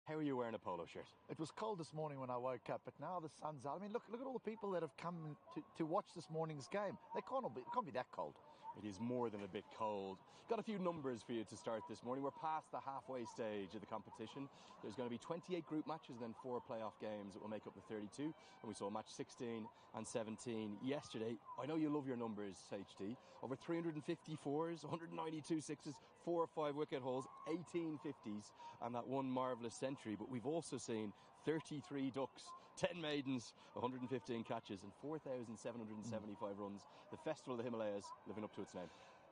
How are you wearing a polo shirt? It was cold this morning when I woke up, but now the sun's out. I mean, look at all the people that have come to watch this morning's game. It can't be that cold. It is more than a bit cold. Got a few numbers for you to start this morning. We're past the halfway stage of the competition. There's going to be 28 group matches and then 4 playoff games that will make up the 32. And we saw match 16 and 17 yesterday. I know you love your numbers, HD. Over 350 fours, 192 sixes, 4 or 5 wicket hauls, 18 50s, and that one marvellous century. But we've also seen 33 ducks, 10 maidens, 115 catches and 4,775 runs. The Festival of the Himalayas living up to its name.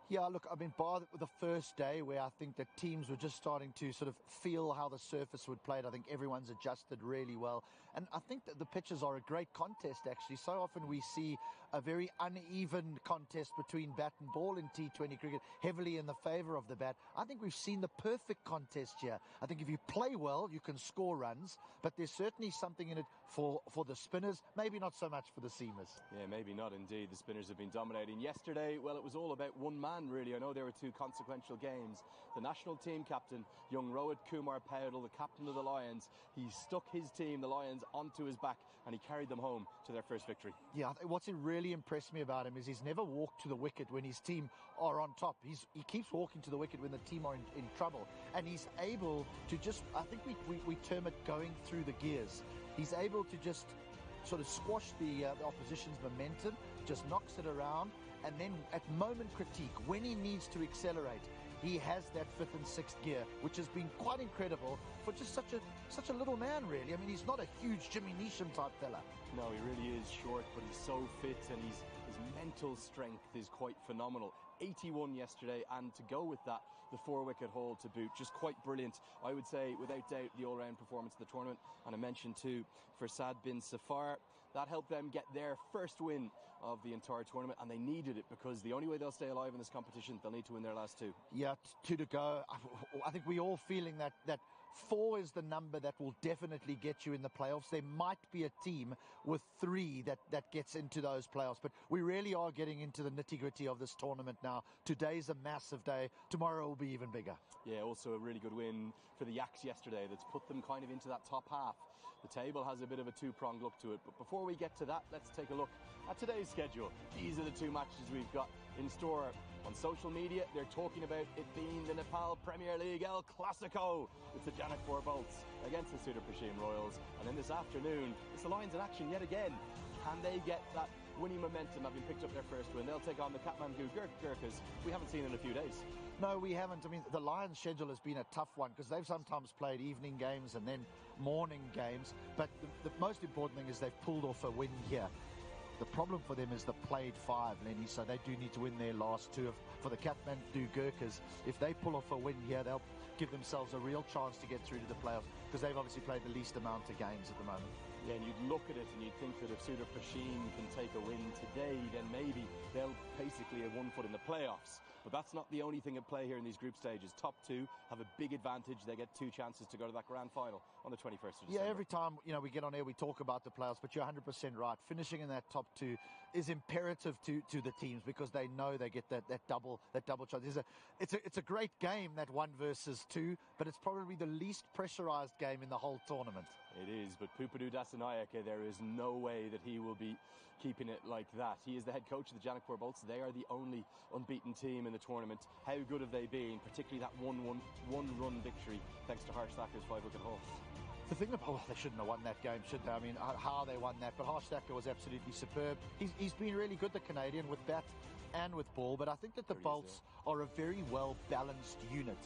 Yeah, look, I mean, bar the first day where I think that teams were just starting to sort of feel how the surface would play it. I think everyone's adjusted really well. And I think that the pitches are a great contest, actually. So often we see a very uneven contest between bat and ball in T20 cricket, heavily in the favour of the bat. I think we've seen the perfect contest here. I think if you play well, you can score runs, but there's certainly something in it for the spinners, maybe not so much for the seamers. Yeah, maybe not indeed. The spinners have been dominating. Yesterday, well, it was all about one man, really. I know there were 2 consequential games. The national team captain, young Rohit Kumar Paudel, the captain of the Lions, he stuck his team, the Lions, onto his back and he carried them home to their first victory. Yeah, what's really impressed me about him is he's never walked to the wicket when his team are on top. He keeps walking to the wicket when the team are in trouble. And he's able to just, I think we term it going through the gears. He's able to just sort of squash the opposition's momentum, just knocks it around, and then at moment critique, when he needs to accelerate, he has that 5th and 6th gear, which has been quite incredible for just such a little man, really. I mean, he's not a huge Jimmy Neesham type fella. No, he really is short, but he's so fit and his mental strength is quite phenomenal. 81 yesterday, and to go with that, the 4-wicket haul to boot, just quite brilliant. I would say, without doubt, the all-round performance of the tournament. And I mentioned too, for Saad bin Safar, that helped them get their first win of the entire tournament, and they needed it because the only way they'll stay alive in this competition, they'll need to win their last 2. Yeah, 2 to go. I think we're all feeling that 4 is the number that will definitely get you in the playoffs. There might be a team with 3 that gets into those playoffs, but we really are getting into the nitty-gritty of this tournament now. Today's a massive day. Tomorrow will be even bigger. Yeah, also a really good win for the Yaks yesterday that's put them kind of into that top half. The table has a bit of a 2-pronged look to it, but before we get to that, let's take a look at today's schedule. These are the 2 matches we've got in store. On social media, they're talking about it being the Nepal Premier League El Clasico. It's the Janakpur Bolts against the Sudurpachim Royals. And then this afternoon, it's the Lions in action yet again. Can they get that winning momentum, having picked up their first win? They'll take on the Kathmandu Gurkhas we haven't seen in a few days. No, we haven't. I mean, the Lions' schedule has been a tough one because they've sometimes played evening games and then morning games. But the most important thing is they've pulled off a win here. The problem for them is the played 5, Lenny, so they do need to win their last 2. For the Kathmandu Gurkhas, if they pull off a win here, they'll give themselves a real chance to get through to the playoffs because they've obviously played the least amount of games at the moment. Yeah, and you'd look at it and you'd think that if Sudurpachim can take a win today, then maybe they'll basically have 1 foot in the playoffs. But that's not the only thing at play here in these group stages. Top 2 have a big advantage. They get 2 chances to go to that grand final on the 21st of December. Yeah, every time we get on air, we talk about the playoffs, but you're 100% right. Finishing in that top 2 is imperative to the teams because they know they get that double chance. It's a great game, that 1 versus 2, but it's probably the least pressurized game in the whole tournament. It is, but Pupadu Dasanayake, there is no way that he will be keeping it like that. He is the head coach of the Janakpur Bolts. They are the only unbeaten team in the tournament. How good have they been, particularly that one-run victory thanks to Harsh Thakker's 5-wicket haul? The thing about, they shouldn't have won that game, should they? I mean, how they won that, but Harsh Thacker was absolutely superb. He's been really good, the Canadian, with bat and with ball, but I think that the Bolts are a very well-balanced unit.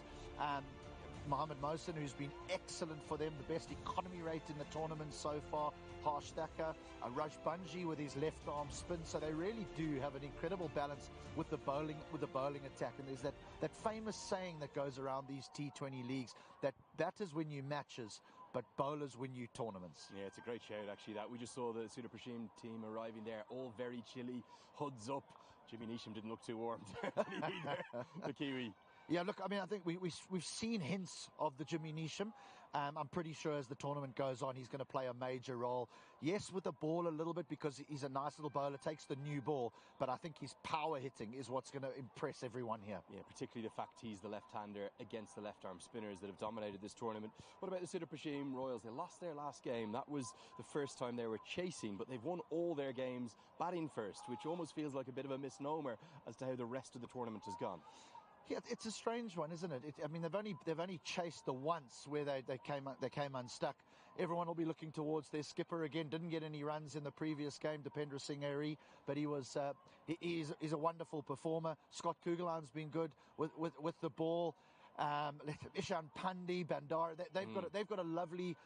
Mohammad Mohsin, who's been excellent for them, the best economy rate in the tournament so far. Harsh Thacker, Raj Banji with his left arm spin. So they really do have an incredible balance with the bowling attack. And there's that famous saying that goes around these T20 leagues that batters win you matches, but bowlers win you tournaments. Yeah, it's a great shout, actually, that. We just saw the Sudurpachim team arriving there, all very chilly, hoods up. Jimmy Neesham didn't look too warm either, the Kiwi. Yeah, look, I mean, I think we've seen hints of the Jimmy Neesham, I'm pretty sure as the tournament goes on, he's going to play a major role. Yes, with the ball a little bit because he's a nice little bowler, takes the new ball, but I think his power hitting is what's going to impress everyone here. Yeah, particularly the fact he's the left-hander against the left-arm spinners that have dominated this tournament. What about the Sudurpachim Royals? They lost their last game. That was the first time they were chasing, but they've won all their games batting first, which almost feels like a bit of a misnomer as to how the rest of the tournament has gone. Yeah, it's a strange one, isn't it? I mean, they've only chased the once where they came unstuck. Everyone will be looking towards their skipper again. Didn't get any runs in the previous game, Dipendra Singh Airy, but he's a wonderful performer. Scott Kugelan's been good with the ball. Ishan Pandey, Bandara, they've got a lovely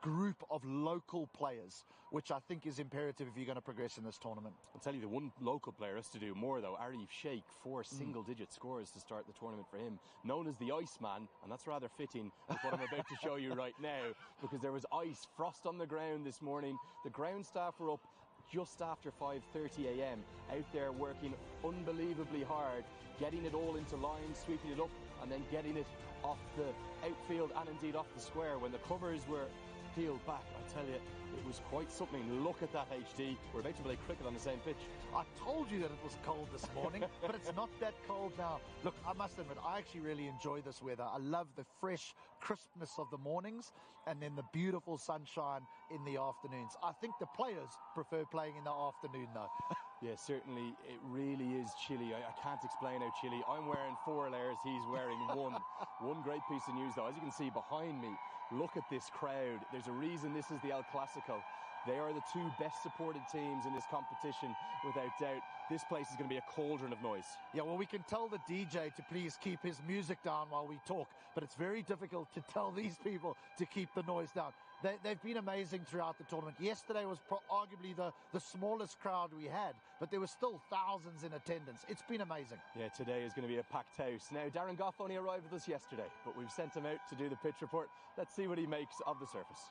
group of local players, which I think is imperative if you're going to progress in this tournament. I'll tell you, the one local player has to do more, though. Arif Sheikh, 4 single-digit scores to start the tournament for him, known as the Iceman, and that's rather fitting with what I'm about to show you right now, because there was ice, frost on the ground this morning. The ground staff were up just after 5:30 a.m. out there working unbelievably hard, getting it all into line, sweeping it up, and then getting it off the outfield and indeed off the square. When the covers were peeled back, I tell you, it was quite something. Look at that, HD. We're about to play cricket on the same pitch. I told you that it was cold this morning, but it's not that cold now. Look, I must admit, I actually really enjoy this weather. I love the fresh crispness of the mornings and then the beautiful sunshine in the afternoons. I think the players prefer playing in the afternoon, though. Yeah, certainly, it really is chilly. I can't explain how chilly. I'm wearing 4 layers, he's wearing 1. One great piece of news, though, as you can see behind me, look at this crowd. There's a reason this is the El Clasico. They are the 2 best supported teams in this competition, without doubt. This place is going to be a cauldron of noise. Yeah, well, we can tell the DJ to please keep his music down while we talk, but it's very difficult to tell these people to keep the noise down. They've been amazing throughout the tournament. Yesterday was arguably the smallest crowd we had, but there were still thousands in attendance. It's been amazing. Yeah, today is going to be a packed house. Now, Darren Goff only arrived with us yesterday, but we've sent him out to do the pitch report. Let's see what he makes of the surface.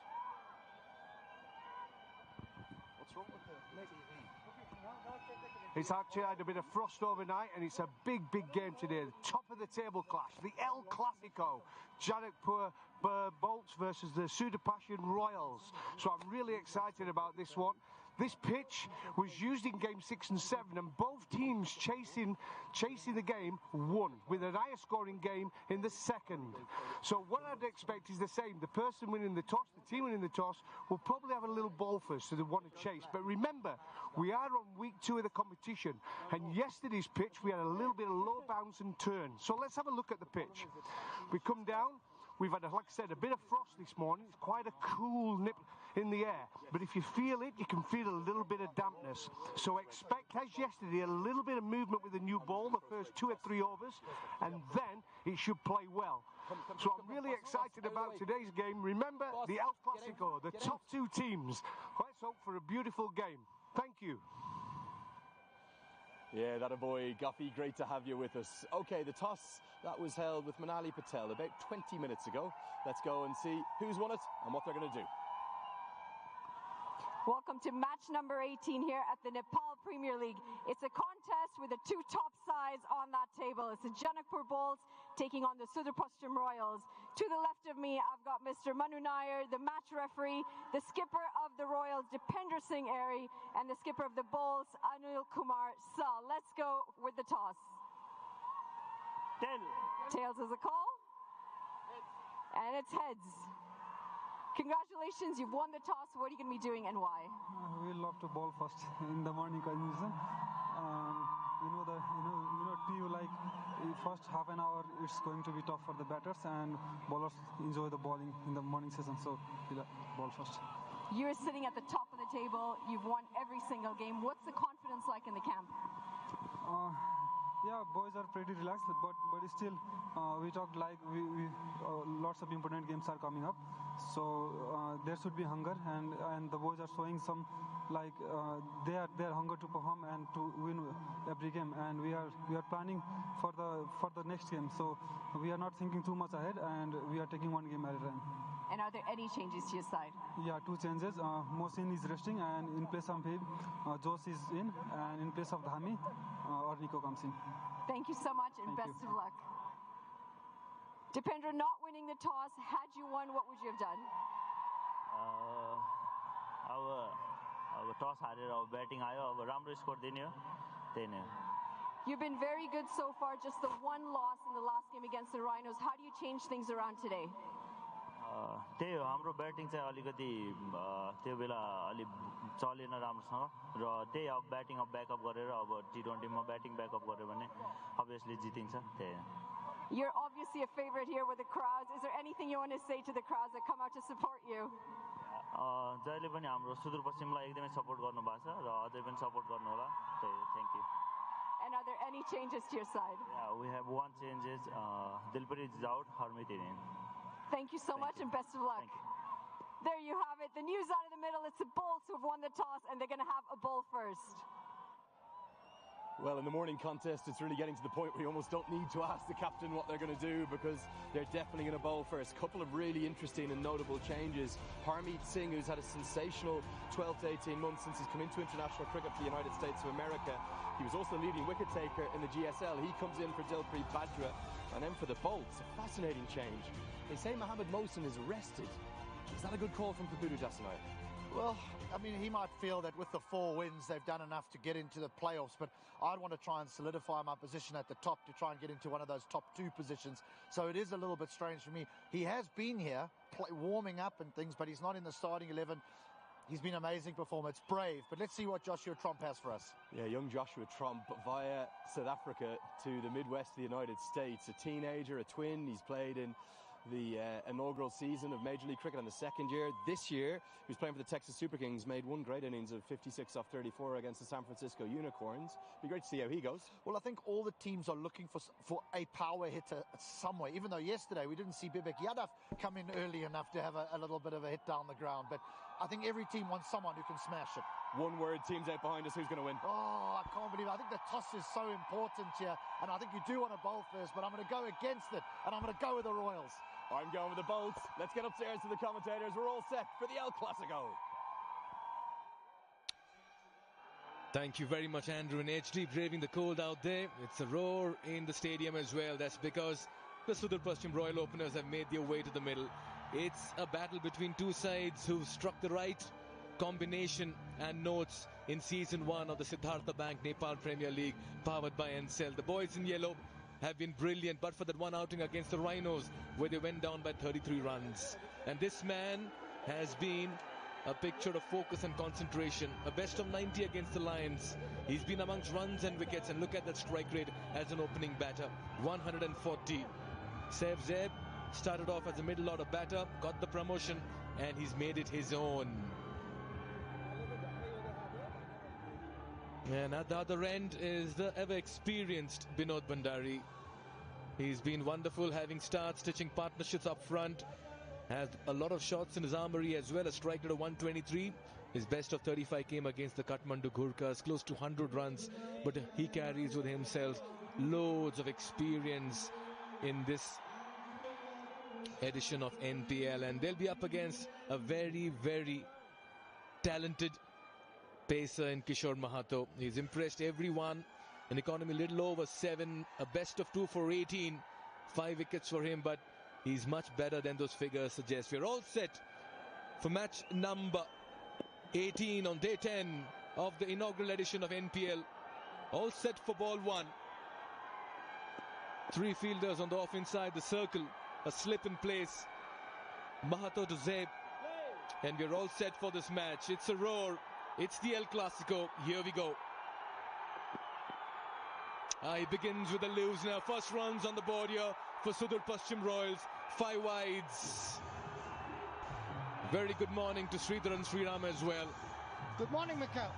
What's wrong with the TV? It's actually had a bit of frost overnight, and it's a big game today. The top of the table clash, the El Clasico. Janakpur Bolts versus the Sudurpachim Royals. So I'm really excited about this one. This pitch was used in game 6 and 7, and both teams chasing the game won, with an higher scoring game in the second. So what I'd expect is the same. The person winning the toss, the team winning the toss, will probably have a little ball first, so they want to chase. But remember, we are on week 2 of the competition, and yesterday's pitch we had a little bit of low bounce and turn. So let's have a look at the pitch. We come down. We've had, like I said, a bit of frost this morning. It's quite a cool nip in the air. But if you feel it, you can feel a little bit of dampness. So expect, as yesterday, a little bit of movement with the new ball, the first 2 or 3 overs, and then it should play well. So I'm really excited about today's game. Remember, the El Clasico, the top 2 teams. Let's hope for a beautiful game. Thank you. Yeah, that a boy, Guffey, great to have you with us. Okay, the toss that was held with Manali Patel about 20 minutes ago. Let's go and see who's won it and what they're going to do. Welcome to match number 18 here at the Nepal Premier League. It's a contest with the 2 top sides on that table. It's the Janakpur Bulls taking on the Sudurpachim Royals. To the left of me, I've got Mr. Manu Nair, the match referee, the skipper of the Royals, Dipendra Singh Airy, and the skipper of the Bulls, Anil Kumar Sal. Let's go with the toss. Tails is a call. And it's heads. Congratulations, you've won the toss. What are you going to be doing and why? We love to bowl first in the morning condition. First half an hour it's going to be tough for the batters, and bowlers enjoy the bowling in the morning session, so we'll bowl first. You're sitting at the top of the table. You've won every single game. What's the confidence like in the camp? Yeah, boys are pretty relaxed, but still, we talked like we lots of important games are coming up, so there should be hunger, and the boys are showing some like their hunger to perform and to win every game, and we are planning for the next game, so we are not thinking too much ahead, and we are taking one game at a time. And are there any changes to your side? Yeah, 2 changes. Mohsin is resting, and in place of him, Josh is in, and in place of Dhami, Ornico comes in. Thank you so much, and best of luck. Dipendra, not winning the toss, had you won, what would you have done? अब टस हारेर अब batting आयो अब राम्रो score दिने हो त्यही नै हो You've been very good so far, just the one loss in the last game against the Rhinos. How do you change things around today? त्यही हो हाम्रो ब्याटिङ चाहिँ अलिकति त्यो बेला अलि चलेन राम्रोसँग र त्यही अब ब्याटिङ अब ब्याकअप गरेर अब T20 मा ब्याटिङ ब्याकअप गर्यो भने अभियसली जितिन्छ त्यही हो You're obviously a favorite here with the crowds. Is there anything you want to say to the crowds that come out to support you? जहिले पनि हाम्रो सुदूरपश्चिमलाई एकदमै सपोर्ट गर्नु भएको छ र अझै पनि सपोर्ट गर्नु होला त्यही thank you And are there any changes to your side? Yeah, we have one changes. Dilpreet is out, Harmeet is in. Thank you so much and best of luck. There you have it. The news out of the middle. It's the Bolts who've won the toss and they're going to have a bowl first. Well, in the morning contest, it's really getting to the point where you almost don't need to ask the captain what they're going to do because they're definitely going to bowl first. Couple of really interesting and notable changes. Harmeet Singh, who's had a sensational 12 to 18 months since he's come into international cricket for the United States of America. He was also the leading wicket taker in the GSL. He comes in for Dilpreet Bajwa. And then for the Bolts, a fascinating change. They say Mohammad Mohsin is rested. Is that a good call from Papudu Jasanoya? Well, I mean, he might feel that with the 4 wins, they've done enough to get into the playoffs, but I'd want to try and solidify my position at the top to try and get into one of those top 2 positions. So it is a little bit strange for me. He has been here warming up and things, but he's not in the starting 11. He's been an amazing performer. It's brave, but let's see what Joshua Tromp has for us. Yeah, young Joshua Tromp via South Africa to the Midwest of the United States. A teenager, a twin. He's played in the inaugural season of Major League Cricket in the second year. This year, he was playing for the Texas Super Kings, made one great innings of 56 off 34 against the San Francisco Unicorns. Be great to see how he goes. Well, I think all the teams are looking for a power hitter somewhere, even though yesterday we didn't see Bibek Yadav come in early enough to have a little bit of a hit down the ground. But I think every team wants someone who can smash it. One word, teams out behind us, who's going to win? Oh, I can't believe it. I think the toss is so important here, and I think you do want to bowl first, but I'm going to go against it, and I'm going to go with the Royals. I'm going with the Bolts. Let's get upstairs to the commentators. We're all set for the El Clasico. Thank you very much, Andrew and HD, braving the cold out there. It's a roar in the stadium as well. That's because the Sudurpachim Royal openers have made their way to the middle. It's a battle between 2 sides who've struck the right combination and notes in season 1 of the Siddhartha Bank Nepal Premier League, powered by Ncell. The boys in yellow have been brilliant, but for that one outing against the Rhinos where they went down by 33 runs. And this man has been a picture of focus and concentration. A best of 90 against the Lions. He's been amongst runs and wickets, and look at that strike rate as an opening batter, 140. Saif Zeb started off as a middle order batter, got the promotion, and he's made it his own. And at the other end is the ever-experienced Binod Bhandari. He's been wonderful, having starts, stitching partnerships up front. Has a lot of shots in his armory as well. A strike rate of 123. His best of 35 came against the Kathmandu Gurkhas, close to 100 runs. But he carries with himself loads of experience in this edition of NPL. And they'll be up against a very, very talented pacer in Kishore Mahato. He's impressed everyone. An economy little over 7, a best of 2 for 18, 5 wickets for him, but he's much better than those figures suggest. We're all set for match number 18 on day 10 of the inaugural edition of NPL. All set for ball 1. 3 fielders on the off inside the circle, a slip in place. Mahato to Zeb, and we're all set for this match. It's a roar. It's the El Clasico. Here we go. He begins with a loose now. First runs on the board here for Sudurpachim Royals. 5 wides. Very good morning to Sridharan Sriram as well. Good morning, Mikhail.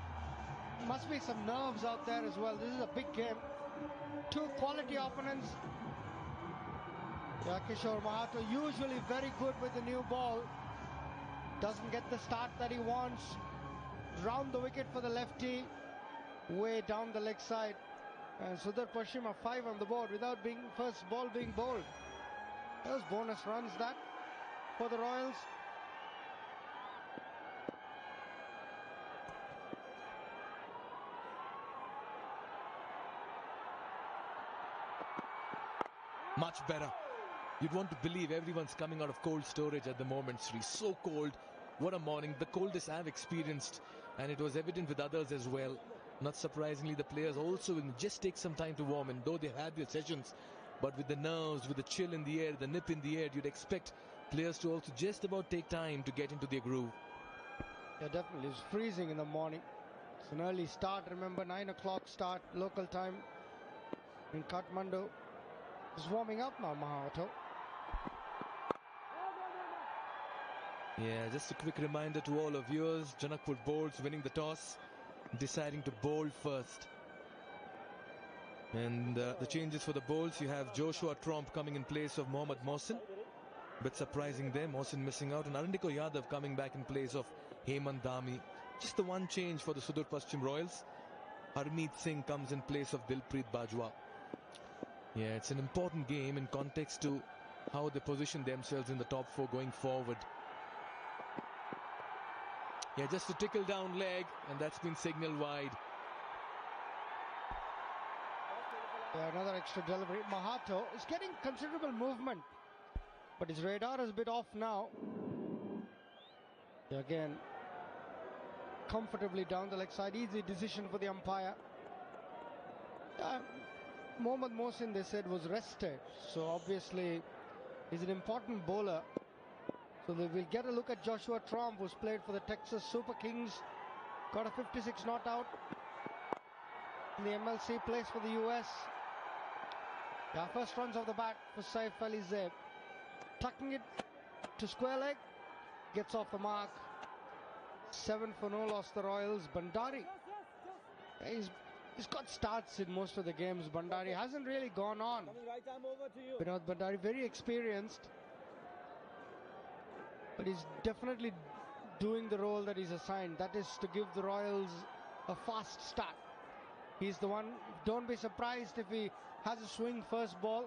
Must be some nerves out there as well. This is a big game. 2 quality opponents. Yeah, Kishore Mahato usually very good with the new ball. Doesn't get the start that he wants. Round the wicket for the lefty. Way down the leg side. And Sudurpachim are 5 on the board without being first ball being bowled. Those bonus runs that for the Royals. Much better. You'd want to believe everyone's coming out of cold storage at the moment, Sri. So cold. What a morning. The coldest I've experienced. And it was evident with others as well. Not surprisingly, the players also will just take some time to warm in, though they've had their sessions. But with the nerves, with the chill in the air, the nip in the air, you'd expect players to also just about take time to get into their groove. Yeah, definitely. It's freezing in the morning. It's an early start. Remember, 9 o'clock start local time in Kathmandu. It's warming up now, Mahato. Yeah, just a quick reminder to all of viewers. Janakpur bowls winning the toss, deciding to bowl first. And the changes for the bowls, you have Joshua Tromp coming in place of Mohammad Mohsin. Bit surprising there, Mohsin missing out. And Arundiko Yadav coming back in place of Hemant Dhami. Just the one change for the Sudurpachim Royals. Harmeet Singh comes in place of Dilpreet Bajwa. Yeah, it's an important game in context to how they position themselves in the top four going forward. Yeah, just a tickle down leg, and that's been signaled wide. Yeah, another extra delivery. Mahato is getting considerable movement, but his radar is a bit off now. Yeah, again, comfortably down the leg side. Easy decision for the umpire. Mohammad Mohsin, they said, was rested, so obviously he's an important bowler. So we'll get a look at Joshua Tromp, who's played for the Texas Super Kings, got a 56 not out in the MLC, plays for the US. Yeah, first runs off the bat for Saif Ali Zeb. Tucking it to square leg, gets off the mark. 7 for no loss, the Royals. Bandari, he's got starts in most of the games. Bandari hasn't really gone on. Vinod Bandari, very experienced, but he's definitely doing the role that he's assigned. That is to give the Royals a fast start. He's the one. Don't be surprised if he has a swing first ball.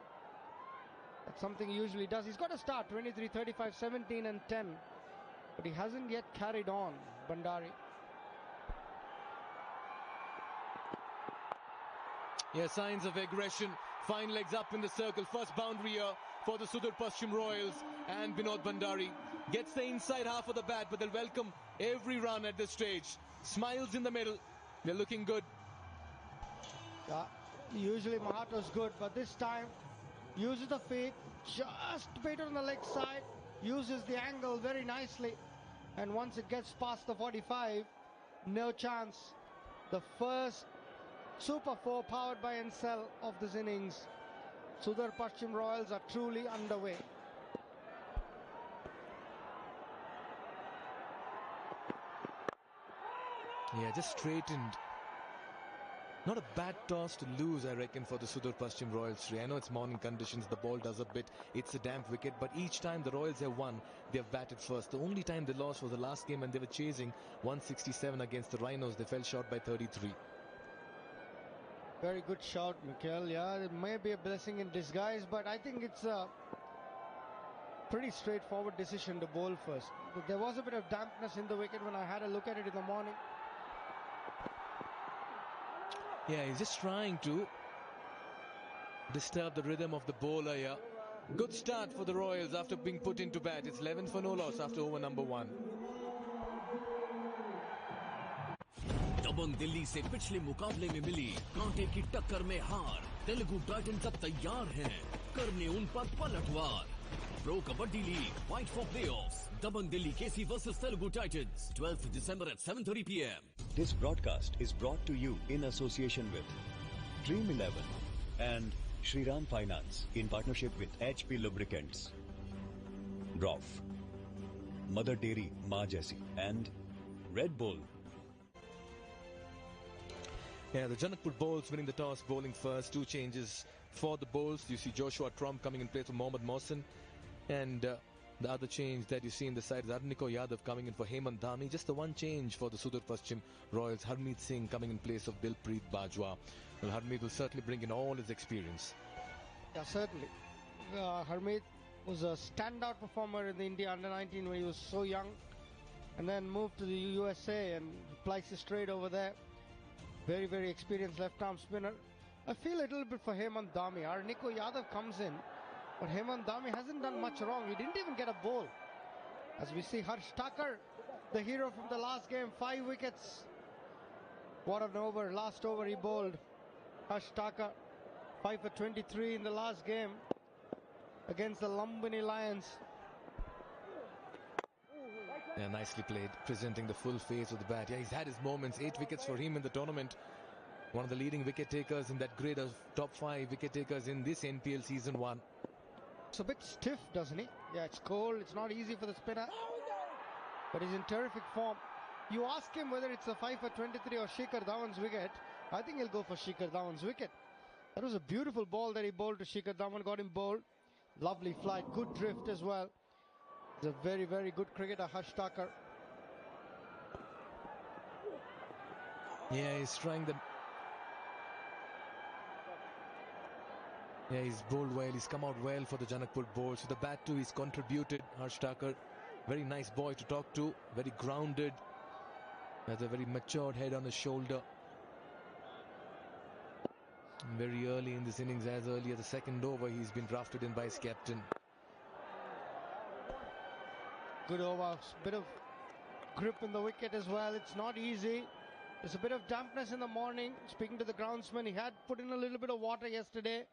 That's something he usually does. He's got a start, 23, 35, 17 and 10. But he hasn't yet carried on, Bandari. Yeah, signs of aggression. Fine legs up in the circle. First boundary here for the Sudurpachim Royals. And Vinod Bandari gets the inside half of the bat, but they'll welcome every run at this stage. Smiles in the middle. They're looking good. Yeah, usually Mahato's good, but this time uses the feet, just a bit on the leg side, uses the angle very nicely. And once it gets past the 45, no chance. The first Super 4 powered by Encel of this innings. Sudurpachim Royals are truly underway. Yeah, just straightened. Not a bad toss to lose, I reckon, for the Sudurpachim Royals. I know it's morning conditions, the ball does a bit, it's a damp wicket, but each time the Royals have won, they've batted first. The only time they lost was the last game, and they were chasing 167 against the Rhinos. They fell short by 33. Very good shout, Mikhail. Yeah, it may be a blessing in disguise, but I think it's a pretty straightforward decision to bowl first. There was a bit of dampness in the wicket when I had a look at it in the morning. Yeah, he's just trying to disturb the rhythm of the bowler here. Good start for the Royals after being put into bat. It's 11 for no loss after over number 1. दबंग दिल्ली से पिछले मुकाबले में मिली कांटे की टक्कर में हार। Telugu Titans अब तैयार हैं करने उन पर पलटवार। Pro Kabaddi League fight for playoffs. Dabang Delhi KC versus Telugu Titans 12th December at 7:30 p.m. This broadcast is brought to you in association with Dream 11 and Shriram Finance in partnership with HP Lubricants, Roff, Mother Dairy Ma Jaisi, and Red Bull. Yeah, the Janakpur bowls winning the toss, bowling first. 2 changes for the bowls. You see Joshua Tromp coming in place of Mohammad Mohsin. And the other change that you see in the side is Arundiko Yadav coming in for Hemant Dhami. Just the one change for the Sudurpachim Royals. Harmeet Singh coming in place of Dilpreet Bajwa. Well, Harmeet will certainly bring in all his experience. Yeah, certainly. Harmeet was a standout performer in the India under-19 when he was so young. And then moved to the USA and places straight over there. Very, very experienced left-arm spinner. I feel a little bit for Hemant Dhami. Arundiko Yadav comes in But Hemant Dami hasn't done much wrong. He didn't even get a ball. As we see Harsh Thakur, the hero from the last game, 5 wickets. What an over. Last over he bowled. Harsh Thakur, 5 for 23 in the last game against the Lumbini Lions. Yeah, nicely played, presenting the full face of the bat. Yeah, he's had his moments. 8 wickets for him in the tournament. One of the leading wicket takers in that grade of top 5 wicket takers in this NPL season 1. It's a bit stiff, doesn't he? Yeah, it's cold. It's not easy for the spinner. But he's in terrific form. You ask him whether it's a 5 for 23 or Shikhar Dhawan's wicket. I think he'll go for Shikhar Dhawan's wicket. That was a beautiful ball that he bowled to Shikhar Dhawan. Got him bowled. Lovely flight. Good drift as well. He's a very, very good cricketer, Harsh Thakur. Yeah, he's trying the... Yeah, he's bowled well. He's come out well for the Janakpur bowls. So the bat too, he's contributed. Harsh Thakur, very nice boy to talk to. Very grounded. Has a very matured head on his shoulder. Very early in this innings, as early as the second over, he's been drafted in by his captain. Good over. Bit of grip in the wicket as well. It's not easy. There's a bit of dampness in the morning. Speaking to the groundsman, he had put in a little bit of water yesterday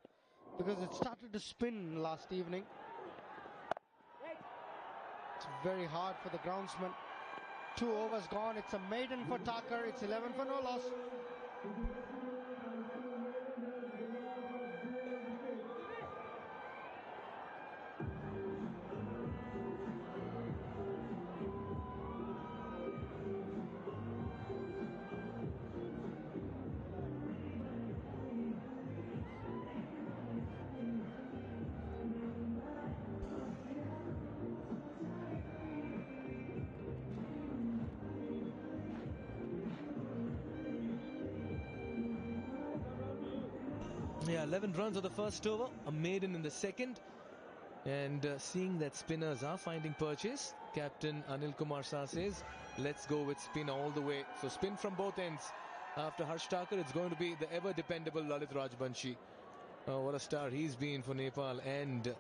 because it started to spin last evening. It's very hard for the groundsman. 2 overs gone. It's a maiden for Thakur. It's 11 for no loss. Yeah, 11 runs of the first over, a maiden in the second. And seeing that spinners are finding purchase, Captain Anil Kumar Shah says, let's go with spin all the way. So spin from both ends. After Harsh Thakur, it's going to be the ever-dependable Lalit Rajbanshi. What a star he's been for Nepal and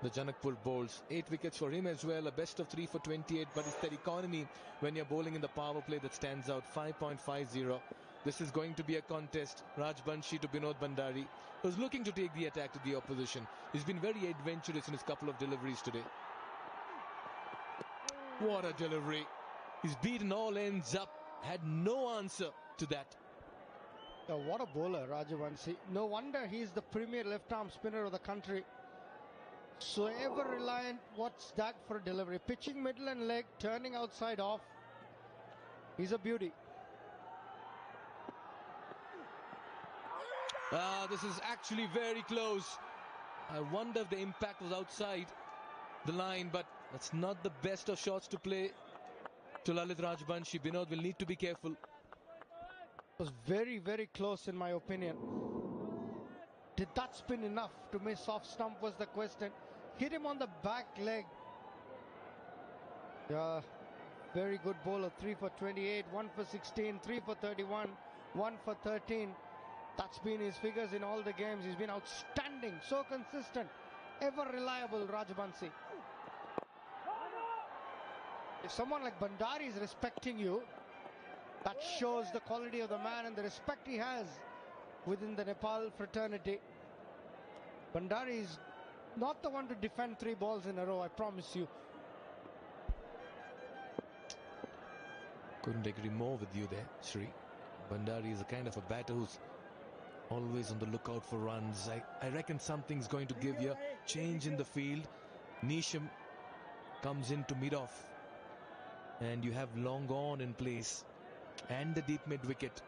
the Janakpur bowls. 8 wickets for him as well, a best of 3 for 28, but it's that economy when you're bowling in the power play that stands out. 5.50. This is going to be a contest. Rajbanshi to Binod Bhandari, who's looking to take the attack to the opposition. He's been very adventurous in his couple of deliveries today. What a delivery. He's beaten all ends up. Had no answer to that. What a bowler, Rajbanshi. No wonder he's the premier left-arm spinner of the country. So ever reliant. What's that for a delivery? Pitching middle and leg, turning outside off. He's a beauty. This is actually very close. I wonder if the impact was outside the line, but that's not the best of shots to play to Lalit Rajbanshi. Binod will need to be careful. It was very, very close in my opinion. Did that spin enough to miss off stump was the question. Hit him on the back leg. Yeah, very good bowler. 3 for 28, 1 for 16, 3 for 31, 1 for 13. That's been his figures in all the games. He's been outstanding, so consistent, ever reliable, Rajbanshi. If someone like Bhandari is respecting you, that shows the quality of the man and the respect he has within the Nepal fraternity. Bhandari is not the one to defend 3 balls in a row, I promise you. Couldn't agree more with you there, Sri. Bhandari is a kind of a batter who's always on the lookout for runs. I reckon something's going to give you a change in the field. Nisham comes in to mid off. And you have long on in place. And the deep mid wicket.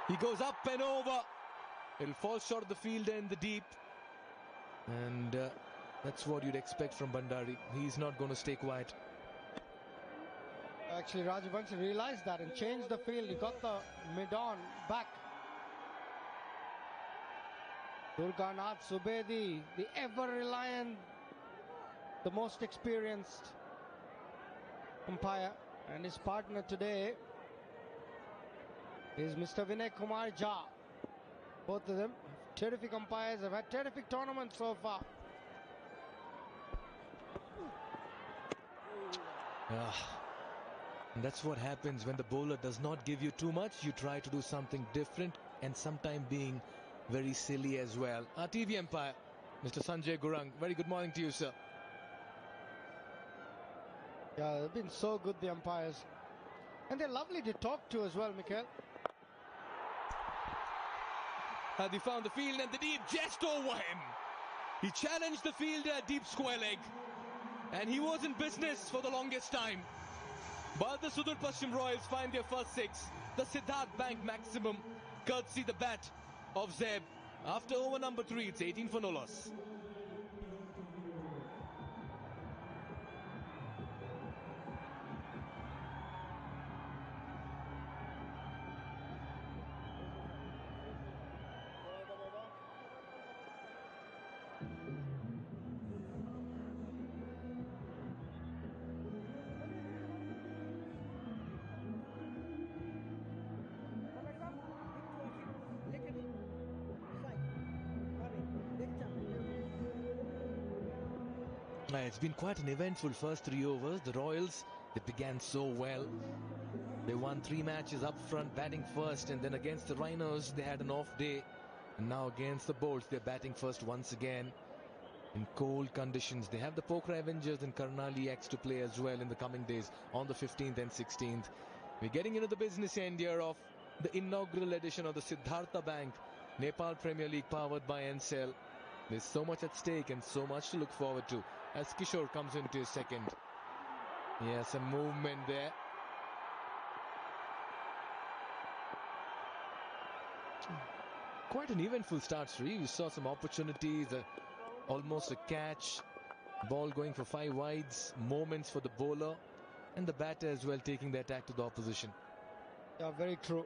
He goes up and over. It'll fall short of the field and the deep. And that's what you'd expect from Bhandari. He's not going to stay quiet. Actually, Rajbanshi realized that and changed the field. He got the mid-on back. Durganath Subedi, the ever-reliant, the most experienced umpire. And his partner today is Mr. Vinay Kumar Jha. Both of them, terrific umpires, have had terrific tournaments so far. And that's what happens when the bowler does not give you too much. You try to do something different and sometimes being very silly as well. Our TV umpire, Mr. Sanjay Gurung. Very good morning to you, sir. Yeah, they've been so good, the umpires. And they're lovely to talk to as well, Mikhail. They found the field and the deep just over him. He challenged the fielder at deep square leg. And he was in business for the longest time. But the Sudurpachim Royals find their first 6. The Siddharth Bank maximum, courtesy the bat of Zeb. After over number 3, it's 18 for no loss. It's been quite an eventful first 3 overs. The Royals, they began so well. They won 3 matches up front, batting first, and then against the Rhinos, they had an off day. And now against the Bolts, they're batting first once again in cold conditions. They have the Pokhara Avengers and Karnali X to play as well in the coming days on the 15th and 16th. We're getting into the business end here of the inaugural edition of the Siddhartha Bank Nepal Premier League powered by NCL. There's so much at stake and so much to look forward to as Kishore comes into his second. Yes, a movement there. Quite an eventful start, Sri. We saw some opportunities, almost a catch, ball going for 5 wides, moments for the bowler and the batter as well taking the attack to the opposition. Yeah, very true.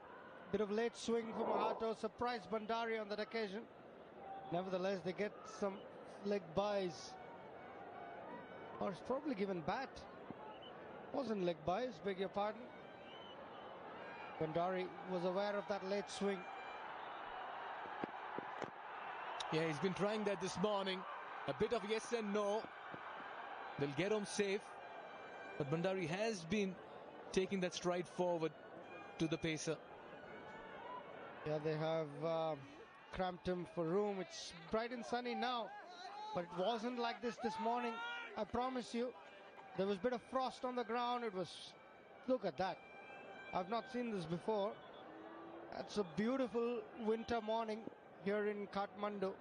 Bit of late swing for Mahato, surprised Bandari on that occasion. Nevertheless, they get some leg buys. Or it's probably given bat. Wasn't leg buys, beg your pardon. Bandari was aware of that late swing. Yeah, he's been trying that this morning. A bit of yes and no. They'll get home safe. But Bandari has been taking that stride forward to the pacer. Yeah, they have cramped him for room. It's bright and sunny now. But it wasn't like this morning. I promise you. There was a bit of frost on the ground. It was... Look at that. I've not seen this before. It's a beautiful winter morning here in Kathmandu.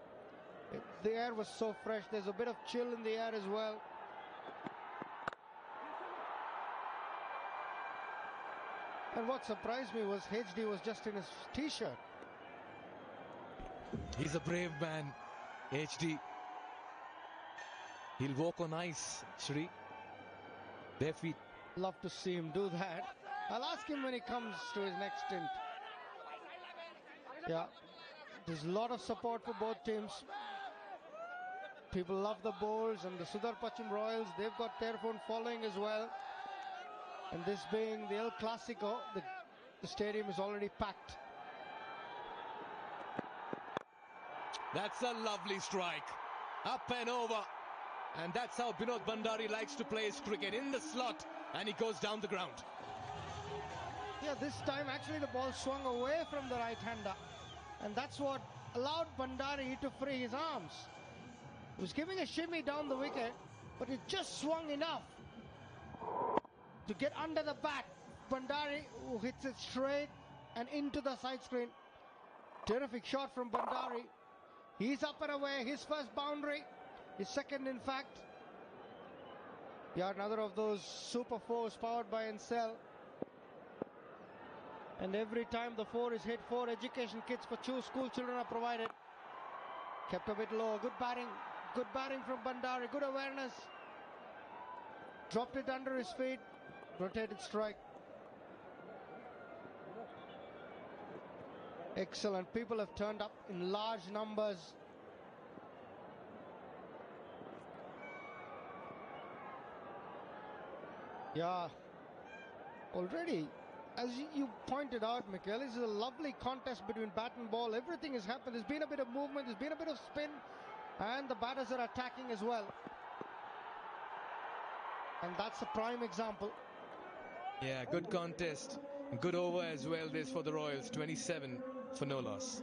The air was so fresh. There's a bit of chill in the air as well. And what surprised me was HD was just in his t-shirt. He's a brave man, HD. He'll walk on ice, Shri. Bare feet. Love to see him do that. I'll ask him when he comes to his next stint. Yeah, there's a lot of support for both teams. People love the Bulls and the Sudurpachim Royals. They've got their own following as well. And this being the El Clasico, the stadium is already packed. That's a lovely strike. Up and over. And that's how Binod Bandari likes to play his cricket, in the slot, and he goes down the ground. Yeah, this time actually the ball swung away from the right-hander. And that's what allowed Bandari to free his arms. He was giving a shimmy down the wicket, but it just swung enough to get under the bat. Bandari, who hits it straight and into the side screen. Terrific shot from Bandari. He's up and away, his first boundary. His second, in fact. Yeah, another of those super fours powered by NCL. And every time the 4 is hit, 4 education kits for school children are provided. Kept a bit low. Good batting from Bandari. Good awareness. Dropped it under his feet. Rotated strike. Excellent. People have turned up in large numbers. Yeah, already as you pointed out, Mikhail, this is a lovely contest between bat and ball. Everything has happened. There's been a bit of movement, there's been a bit of spin, and the batters are attacking as well. And that's a prime example. Yeah, good contest. Good over as well this for the Royals. 27 for no loss.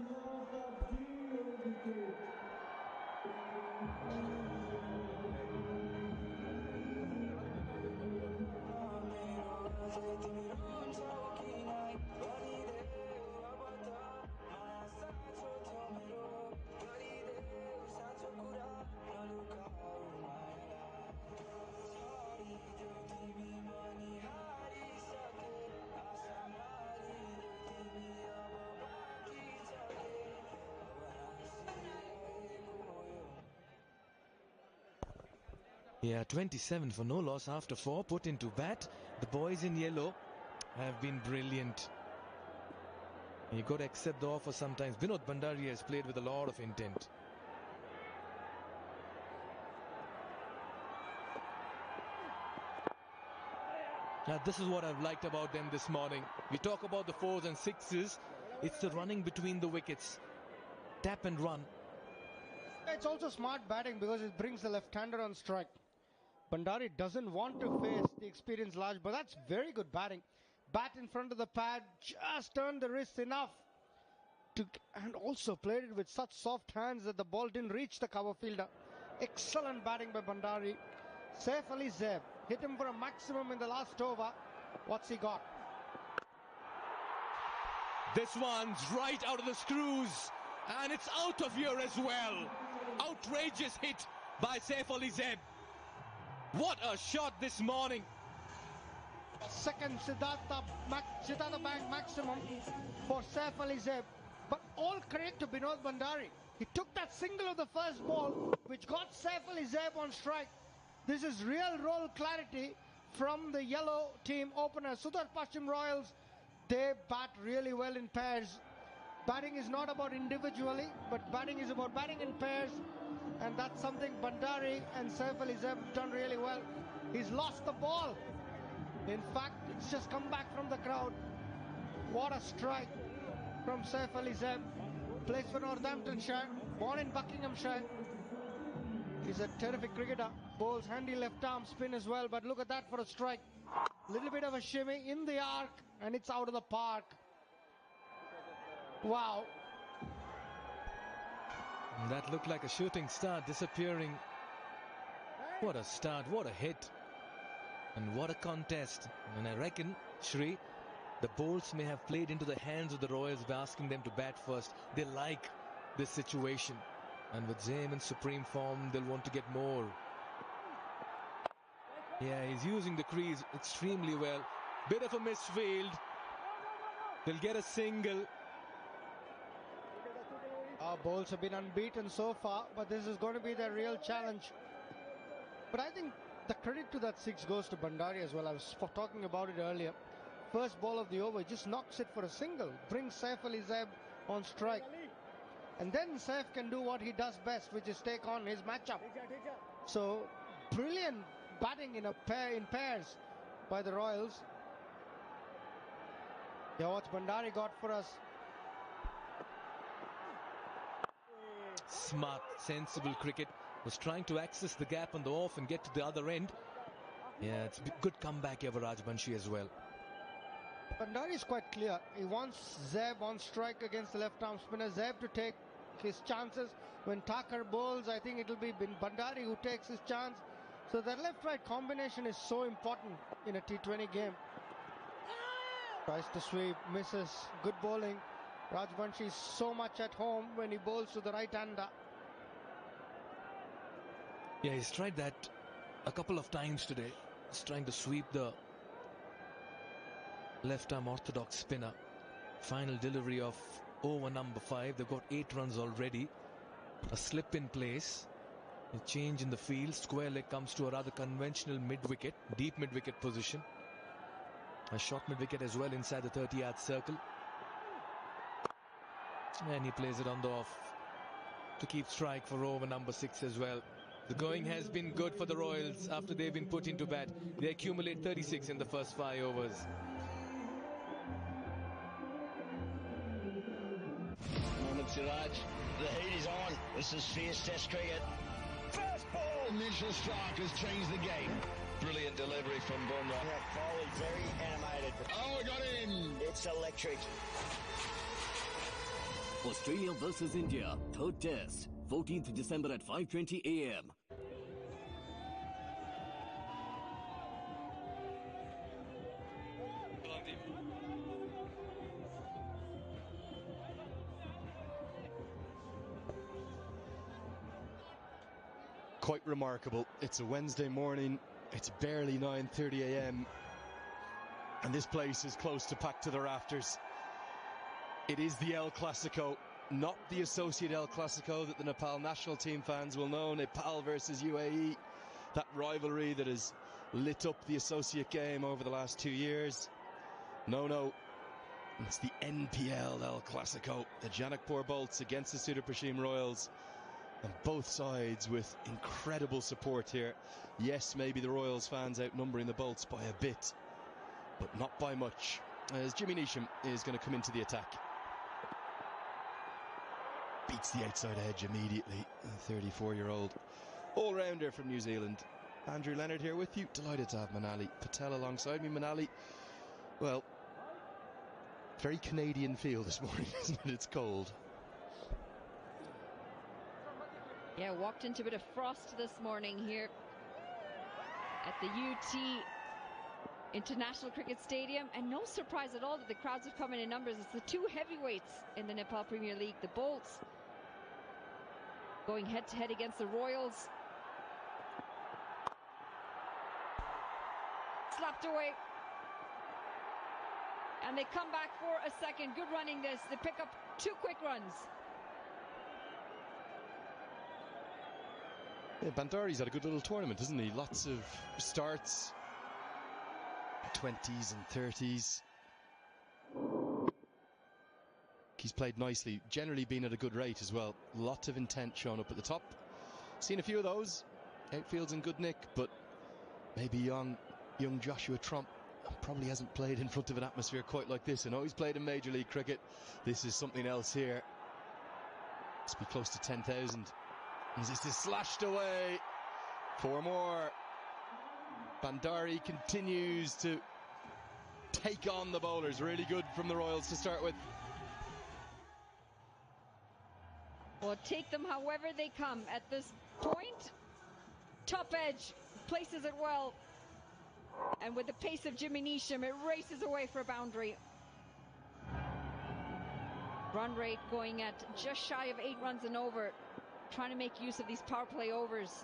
Yeah, 27 for no loss after 4 put into bat. The boys in yellow have been brilliant. You got to accept the offer sometimes. Binod Bhandari has played with a lot of intent. Now, this is what I've liked about them this morning. We talk about the 4s and 6s. It's the running between the wickets. Tap and run. It's also smart batting because it brings the left-hander on strike. Bhandari doesn't want to face the experienced large, but that's very good batting. Bat in front of the pad, just turned the wrist enough and also played it with such soft hands that the ball didn't reach the cover fielder. Excellent batting by Bhandari. Saif Ali Zeb hit him for a maximum in the last over. What's he got? This one's right out of the screws, and it's out of here as well. Outrageous hit by Saif Ali Zeb. What a shot this morning. Second Siddhartha Bank maximum for Saif Ali Zeb. But all credit to Binod Bhandari. He took that single of the first ball, which got Saif Ali Zeb on strike. This is real role clarity from the yellow team opener. Sudurpachim Royals, they bat really well in pairs. Batting is not about individually, but batting is about batting in pairs. And that's something Bhandari and Saif Ali Zeb have done really well. He's lost the ball. In fact, it's just come back from the crowd. What a strike from Saif Ali Zeb. Plays for Northamptonshire, born in Buckinghamshire. He's a terrific cricketer. Bowls handy left arm spin as well, but look at that for a strike. Little bit of a shimmy in the arc, and it's out of the park. Wow. That looked like a shooting star disappearing. What a start, what a hit. And what a contest. And I reckon, Shri, the bowls may have played into the hands of the Royals by asking them to bat first. They like this situation. And with Zaim in supreme form, they'll want to get more. Yeah, he's using the crease extremely well. Bit of a misfield. They'll get a single. Our bowls have been unbeaten so far, but this is going to be their real challenge. But I think the credit to that 6 goes to Bhandari as well. I was talking about it earlier. First ball of the over, just knocks it for a single. Brings Saif Ali Zeb on strike. And then Saif can do what he does best, which is take on his matchup. So, brilliant batting in pairs by the Royals. Yeah, what's Bhandari got for us? Smart, sensible cricket. Was trying to access the gap on the off and get to the other end. Yeah, it's a good comeback here for Rajbanshi as well. Bhandari is quite clear. He wants Zeb on strike against the left-arm spinner. Zeb to take his chances. When Thakur bowls, I think it'll be Bhandari who takes his chance. So that left-right combination is so important in a T20 game. Tries to sweep, misses. Good bowling. Rajbanshi is so much at home when he bowls to the right-hander. Yeah, he's tried that a couple of times today. He's trying to sweep the left-arm orthodox spinner. Final delivery of over number 5. They've got 8 runs already. A slip in place. A change in the field. Square leg comes to a rather conventional mid-wicket, deep mid-wicket position. A short mid-wicket as well inside the 30-yard circle. And he plays it on the off to keep strike for over number 6 as well. The going has been good for the Royals after they've been put into bat. They accumulate 36 in the first 5 overs. Siraj. The heat is on. This is fierce test cricket. First ball! Mitchell Stark has changed the game. Brilliant delivery from Bumrah. Yeah, Foley very animated. Oh, it got in! It's electric. Australia versus India, third test, 14th December at 5:20 a.m. Quite remarkable. It's a Wednesday morning. It's barely 9:30 a.m. and this place is close to packed to the rafters. It is the El Clasico, not the associate El Clasico that the Nepal national team fans will know. Nepal versus UAE, that rivalry that has lit up the associate game over the last 2 years. No, it's the NPL El Clasico, the Janakpur Bolts against the Sudurpachim Royals. And both sides with incredible support here. Yes, maybe the Royals fans outnumbering the Bolts by a bit, but not by much, as Jimmy Neesham is going to come into the attack. Beats the outside edge immediately, a 34-year-old all-rounder from New Zealand. Andrew Leonard here with you. Delighted to have Manali Patel alongside me. Manali, well, very Canadian feel this morning, isn't it? It's cold. Yeah, walked into a bit of frost this morning here at the UT International Cricket Stadium, and no surprise at all that the crowds have come in numbers. It's the two heavyweights in the Nepal Premier League, the Bolts, going head-to-head against the Royals. Slapped away. And they come back for a second. Good running this. They pick up 2 quick runs. Yeah, Bandari's had a good little tournament, hasn't he? Lots of starts, 20s and 30s. He's played nicely, generally been at a good rate as well. Lots of intent shown up at the top. Seen a few of those. Outfield's in good nick, but maybe young Joshua Trump probably hasn't played in front of an atmosphere quite like this. I know he's played in Major League Cricket. This is something else here. Must be close to 10,000. As this is slashed away. 4 more. Bandari continues to take on the bowlers. Really good from the Royals to start with. Well, take them however they come at this point. Top edge, places it well. And with the pace of Jimmy Neesham, it races away for a boundary. Run rate going at just shy of 8 runs and over. Trying to make use of these power play overs.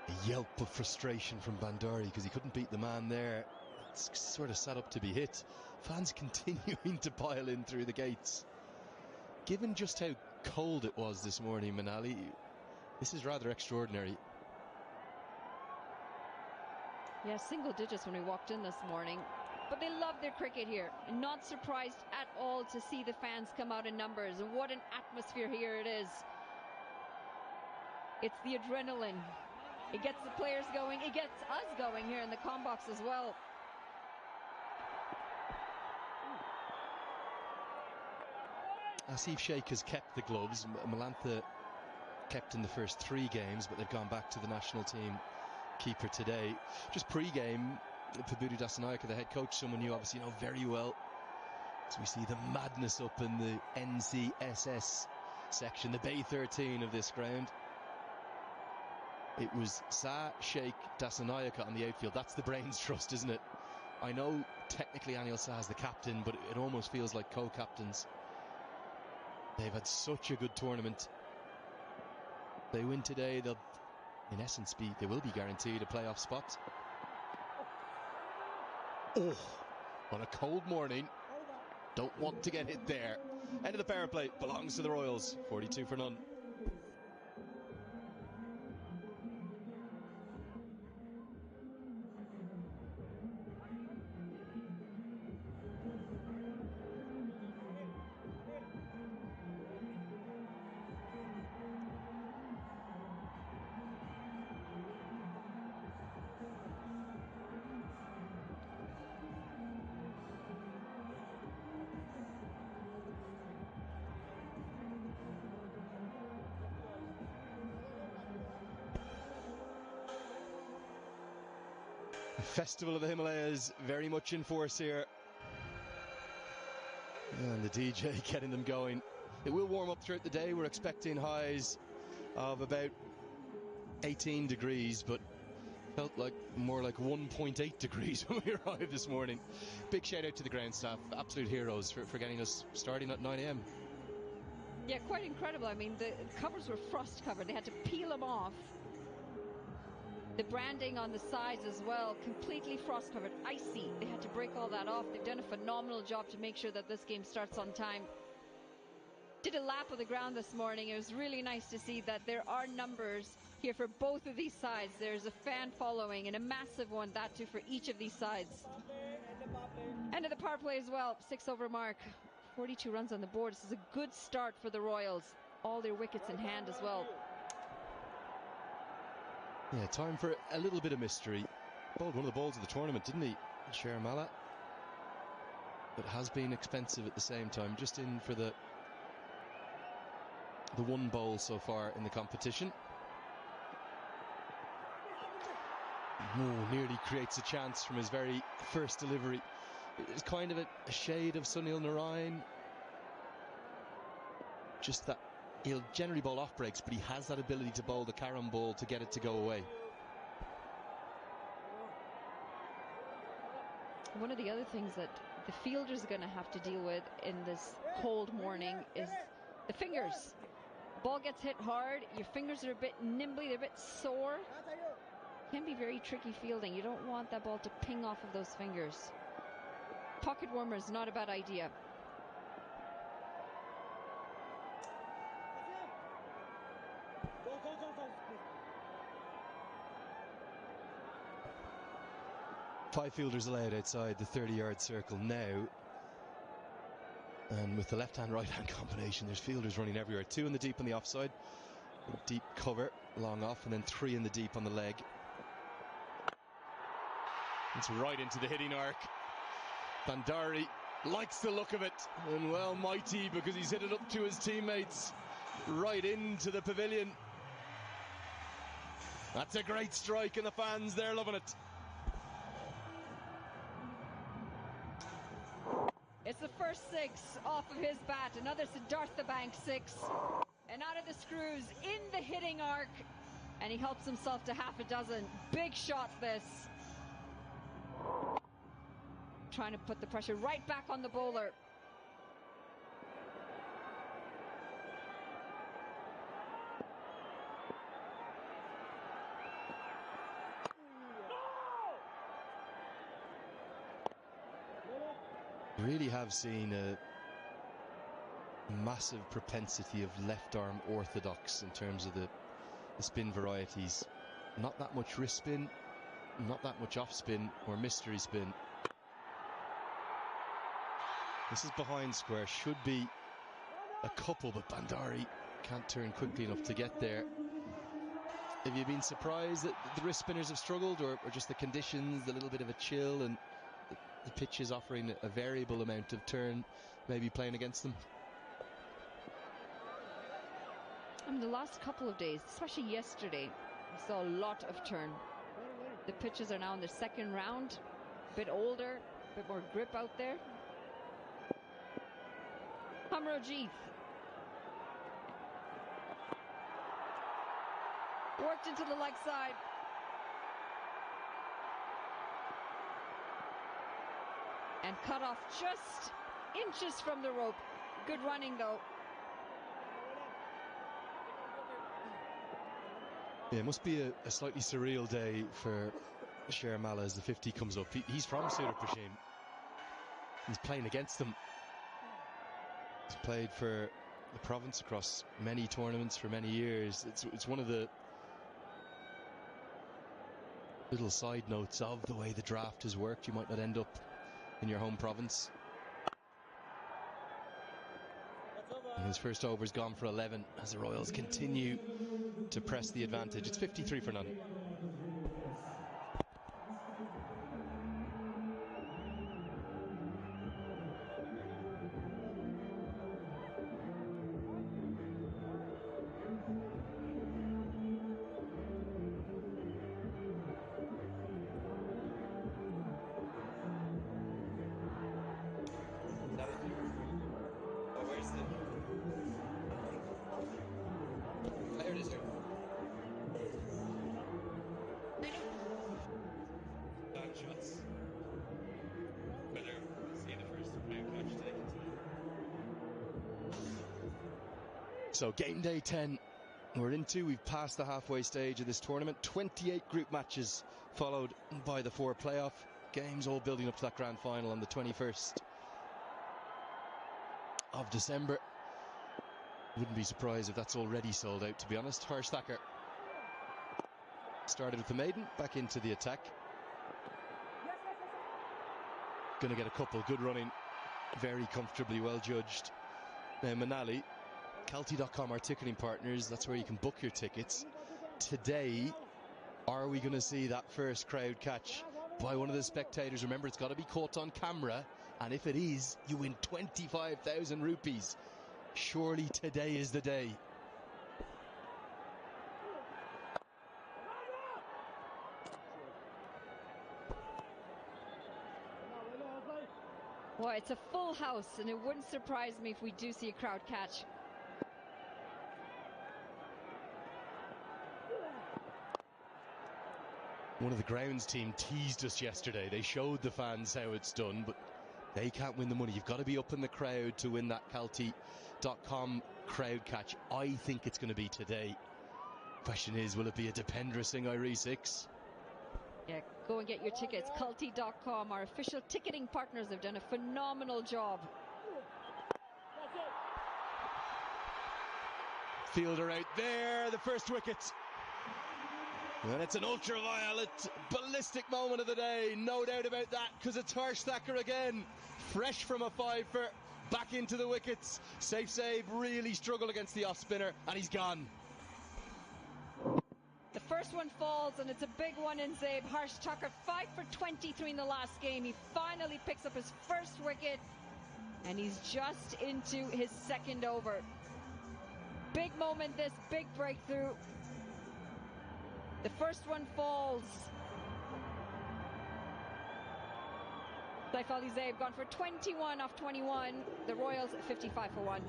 A yelp of frustration from Bandari because he couldn't beat the man there. It's sort of set up to be hit. Fans continuing to pile in through the gates. Given just how cold it was this morning, Manali, this is rather extraordinary. Yeah, single digits when we walked in this morning. But they love their cricket here. And not surprised at all to see the fans come out in numbers. And what an atmosphere here it is. It's the adrenaline. It gets the players going. It gets us going here in the comm box as well. Asif Sheikh has kept the gloves. Malantha kept in the first 3 games, but they've gone back to the national team keeper today. Just pre-game, Pabudi Dasanayake, the head coach, someone you obviously know very well. As we see the madness up in the NCSS section, the Bay 13 of this ground. It was Sa, Sheikh, Dasanayake on the outfield. That's the brains trust, isn't it? I know technically Anil Sa is the captain, but it almost feels like co-captains. They've had such a good tournament. They win today, they'll in essence they will be guaranteed a playoff spot. Oh, on a cold morning, don't want to get hit there. End of the power play belongs to the Royals. 42 for none. The Festival of the Himalayas very much in force here. And the DJ getting them going. It will warm up throughout the day. We're expecting highs of about 18 degrees, but felt like more like 1.8 degrees when we arrived this morning. Big shout out to the ground staff, absolute heroes for getting us starting at 9 a.m. Yeah, quite incredible. I mean, the covers were frost covered. They had to peel them off. The branding on the sides as well, completely frost covered, icy. They had to break all that off. They've done a phenomenal job to make sure that this game starts on time. Did a lap of the ground this morning. It was really nice to see that there are numbers here for both of these sides. There's a fan following and a massive one, that too, for each of these sides. End of the power play as well, 6 over mark. 42 runs on the board. This is a good start for the Royals. All their wickets in hand as well. Yeah, time for a little bit of mystery. Bowled one of the balls of the tournament, didn't he, Shermala? But has been expensive at the same time. Just in for the one bowl so far in the competition. Nearly creates a chance from his very first delivery. It's kind of a shade of Sunil Narayan. Just that he'll generally bowl off breaks, but he has that ability to bowl the carom ball to get it to go away. One of the other things that the fielders are going to have to deal with in this cold morning is the fingers. The ball gets hit hard, your fingers are a bit nimbly, they're a bit sore. Can be very tricky fielding. You don't want that ball to ping off of those fingers. Pocket warmer is not a bad idea. Five fielders allowed outside the 30-yard circle now. And with the left-hand, right-hand combination, there's fielders running everywhere. 2 in the deep on the offside. Deep cover, long off, and then 3 in the deep on the leg. It's right into the hitting arc. Bandari likes the look of it, and well mighty, because he's hit it up to his teammates. Right into the pavilion. That's a great strike, and the fans, they're loving it. It's the first 6 off of his bat. Another Siddhartha Bank 6. And out of the screws, in the hitting arc. And he helps himself to half a dozen. Big shot, this. Trying to put the pressure right back on the bowler. Really have seen a massive propensity of left arm orthodox in terms of the spin varieties. Not that much wrist spin, not that much off spin or mystery spin. This is behind square, should be a couple, but Bandari can't turn quickly enough to get there. Have you been surprised that the wrist spinners have struggled, or just the conditions, a little bit of a chill, and the pitch is offering a variable amount of turn, maybe playing against them? I mean, the last couple of days, especially yesterday, we saw a lot of turn. The pitches are now in the second round, a bit older, a bit more grip out there. Hamrojit worked into the leg side. And cut off just inches from the rope. Good running, though. Yeah, it must be a slightly surreal day for Shermala as the 50 comes up. He's from Sudurpachim. He's playing against them. He's played for the province across many tournaments for many years. It's one of the little side notes of the way the draft has worked. You might not end up in your home province. And his first over's gone for 11 as the Royals continue to press the advantage. It's 53 for none. So game day 10 we're into. We've passed the halfway stage of this tournament. 28 group matches followed by the 4 playoff games, all building up to that grand final on the 21st of December. Wouldn't be surprised if that's already sold out, to be honest. Harsh Thacker started with the maiden, back into the attack. Going to get a couple, good running, very comfortably, well judged. Now Manali, Kelty.com, our ticketing partners, that's where you can book your tickets. Today, are we going to see that first crowd catch by one of the spectators? Remember, it's got to be caught on camera, and if it is, you win 25,000 rupees. Surely today is the day. Well, it's a full house, and it wouldn't surprise me if we do see a crowd catch. One of the grounds team teased us yesterday. They showed the fans how it's done, but they can't win the money. You've got to be up in the crowd to win that Kelty.com crowd catch. I think it's going to be today. Question is, will it be a Dependra Singh Irie 6? Yeah, go and get your tickets. Kelty.com, our official ticketing partners, have done a phenomenal job. Fielder out there, the first wicket. And it's an ultraviolet, ballistic moment of the day, no doubt about that, because it's Harsh Thacker again, fresh from a 5-fer, back into the wickets. Safe save, really struggled against the off-spinner, and he's gone. The first one falls, and it's a big one in Zabe. Harsh Thacker, 5 for 23 in the last game. He finally picks up his first wicket, and he's just into his second over. Big moment this, big breakthrough. The first one falls. Saif Ali Zabe gone for 21 off 21. The Royals 55 for 1.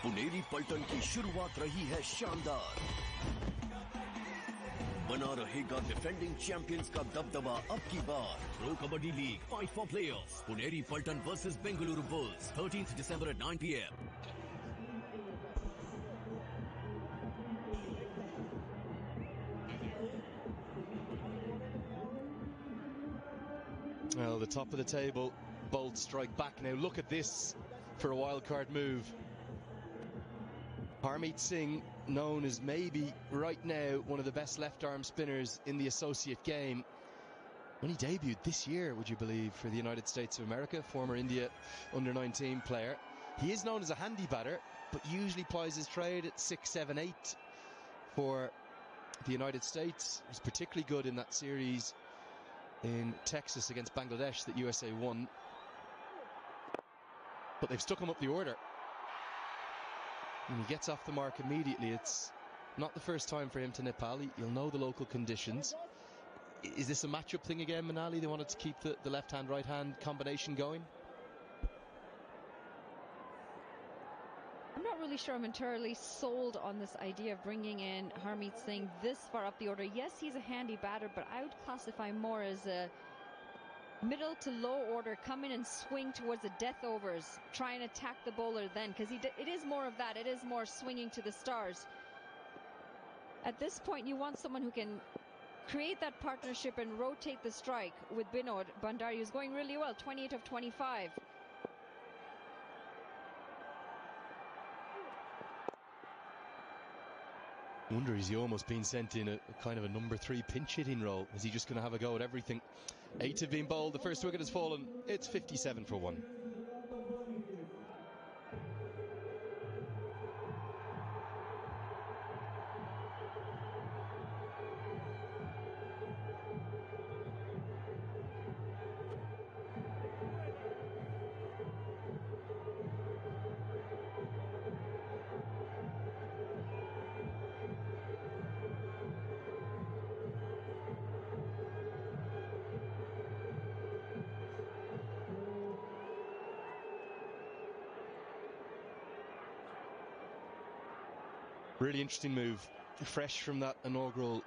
Puneri पलटन की शुरुआत रही है शानदार। बना रहेगा defending champions का दबदबा अब की बार। Pro Kabaddi League fight for playoffs Puneri Paltan versus Bengaluru Bulls 13th December at 9 p.m. Well, the top of the table, Bolt strike back now. Look at this for a wild card move. Harmeet Singh, known as maybe right now one of the best left-arm spinners in the associate game. Only debuted this year, would you believe, for the United States of America, former India under-19 player. He is known as a handy batter, but usually plies his trade at 6, 7, 8 for the United States. He's particularly good in that series in Texas against Bangladesh that USA won. But they've stuck him up the order. And he gets off the mark immediately. It's not the first time for him to Nepal. You'll know the local conditions. Is this a matchup thing again, Manali? They wanted to keep the left-hand, right-hand combination going? I'm not really sure I'm entirely sold on this idea of bringing in Harmeet Singh this far up the order. Yes, he's a handy batter, but I would classify more as a middle to low order, come in and swing towards the death overs, try and attack the bowler then, because it is more of that. It is more swinging to the stars. At this point, you want someone who can create that partnership and rotate the strike with Binod Bhandari, who's going really well, 28 of 25. I wonder, is he almost been sent in a kind of a number 3 pinch hitting role? Is he just going to have a go at everything? 8 have been bowled. The first wicket has fallen. It's 57 for 1. Really interesting move. Fresh from that inaugural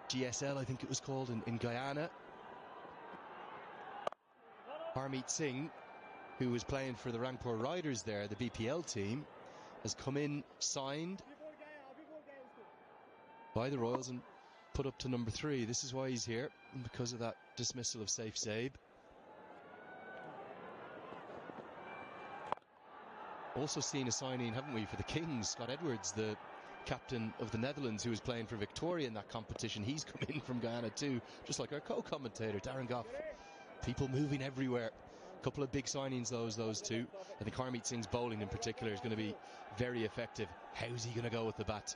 GSL, I think it was called, in Guyana. Harmeet Singh, who was playing for the Rangpur Riders there, the BPL team, has come in, signed by the Royals and put up to number 3. This is why he's here, because of that dismissal of Saif Zaib. Also seen a signing, haven't we, for the Kings, Scott Edwards, the captain of the Netherlands, who was playing for Victoria in that competition. He's come in from Guyana too, just like our co-commentator Darren Goff. People moving everywhere. A couple of big signings, those two. I think Harmeet Singh's bowling in particular is going to be very effective. How's he going to go with the bat?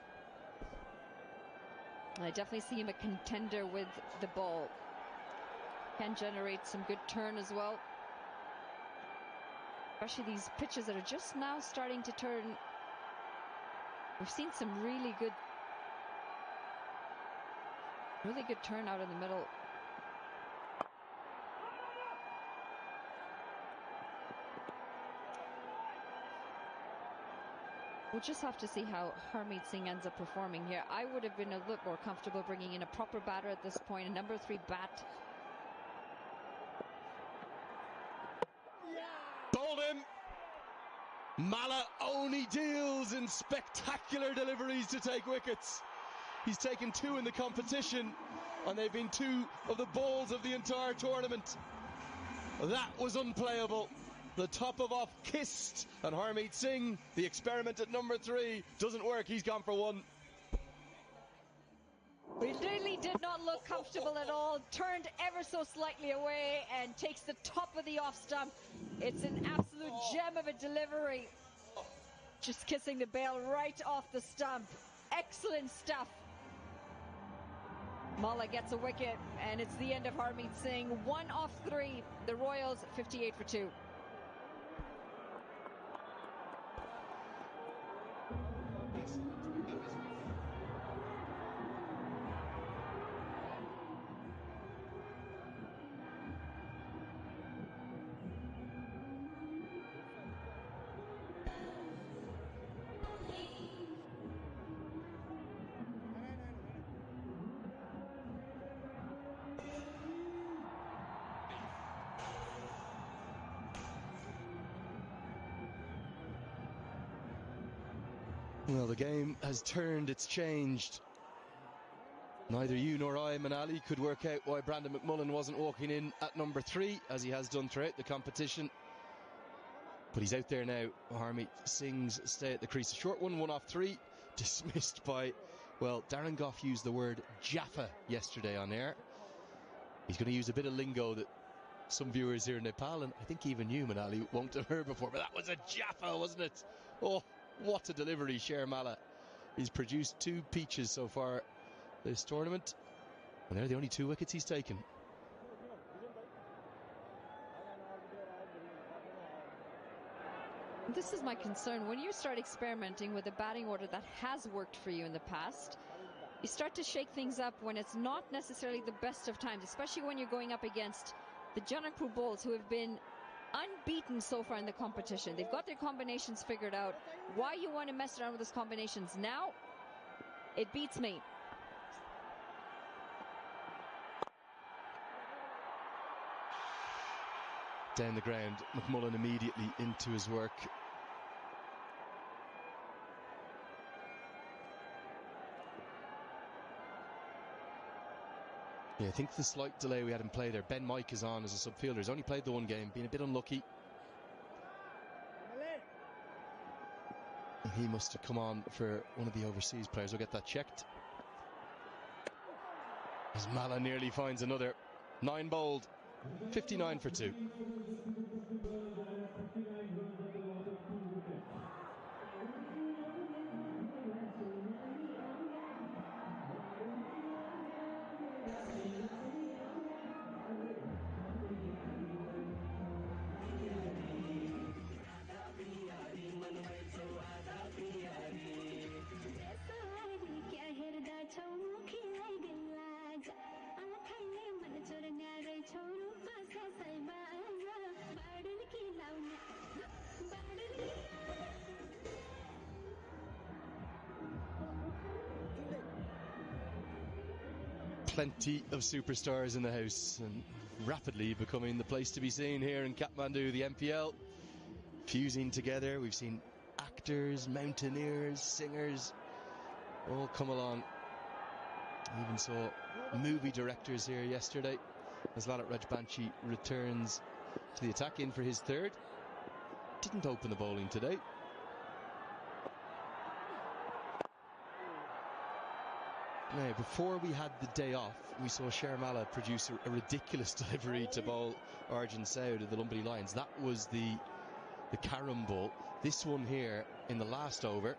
I definitely see him a contender with the ball. Can generate some good turn as well. Especially these pitches that are just now starting to turn. We've seen some really good turn out in the middle. We'll just have to see how Harmeet Singh ends up performing here. I would have been a little more comfortable bringing in a proper batter at this point, a number 3 bat. Bowled him. Mala only deals in spectacular deliveries to take wickets. He's taken 2 in the competition, and they've been 2 of the balls of the entire tournament. That was unplayable. The top of off kissed, and Harmeet Singh, the experiment at number 3, doesn't work. He's gone for 1. He really did not look comfortable at all. Turned ever so slightly away and takes the top of the off stump. It's an absolute gem of a delivery. Just kissing the bail right off the stump. Excellent stuff. Mala gets a wicket, and it's the end of Harmeet Singh. 1 off 3. The Royals 58 for 2. Well, the game has turned, it's changed. Neither you nor I, Manali, could work out why Brandon McMullen wasn't walking in at number 3, as he has done throughout the competition. But he's out there now. Harmeet Singh's stay at the crease. A short one, 1 off 3, dismissed by, well, Darren Goff used the word Jaffa yesterday on air. He's going to use a bit of lingo that some viewers here in Nepal, and I think even you, Manali, won't have heard before, but that was a Jaffa, wasn't it? Oh, what a delivery, Sher Mala. He's produced 2 peaches so far this tournament, and they're the only 2 wickets he's taken. This is my concern. When you start experimenting with a batting order that has worked for you in the past, you start to shake things up when it's not necessarily the best of times, especially when you're going up against the Janakpur Bulls, who have been unbeaten so far in the competition. They've got their combinations figured out. Why you want to mess around with those combinations now, it beats me. Down the ground, McMullen immediately into his work. Yeah, I think the slight delay we had in play there. Ben Mike is on as a subfielder. He's only played the 1 game, been a bit unlucky. And he must have come on for one of the overseas players. We'll get that checked. As Mala nearly finds another. 9 bowled, 59 for 2. Plenty of superstars in the house, and rapidly becoming the place to be seen here in Kathmandu. The NPL fusing together. We've seen actors, mountaineers, singers all come along. Even saw movie directors here yesterday as Lalit Rajbanshi returns to the attack, in for his third. Didn't open the bowling today. Now, before we had the day off, we saw Sharmala produce a ridiculous delivery to bowl Arjun Saud of the Lumbini Lions. That was the Karam ball. This one here in the last over.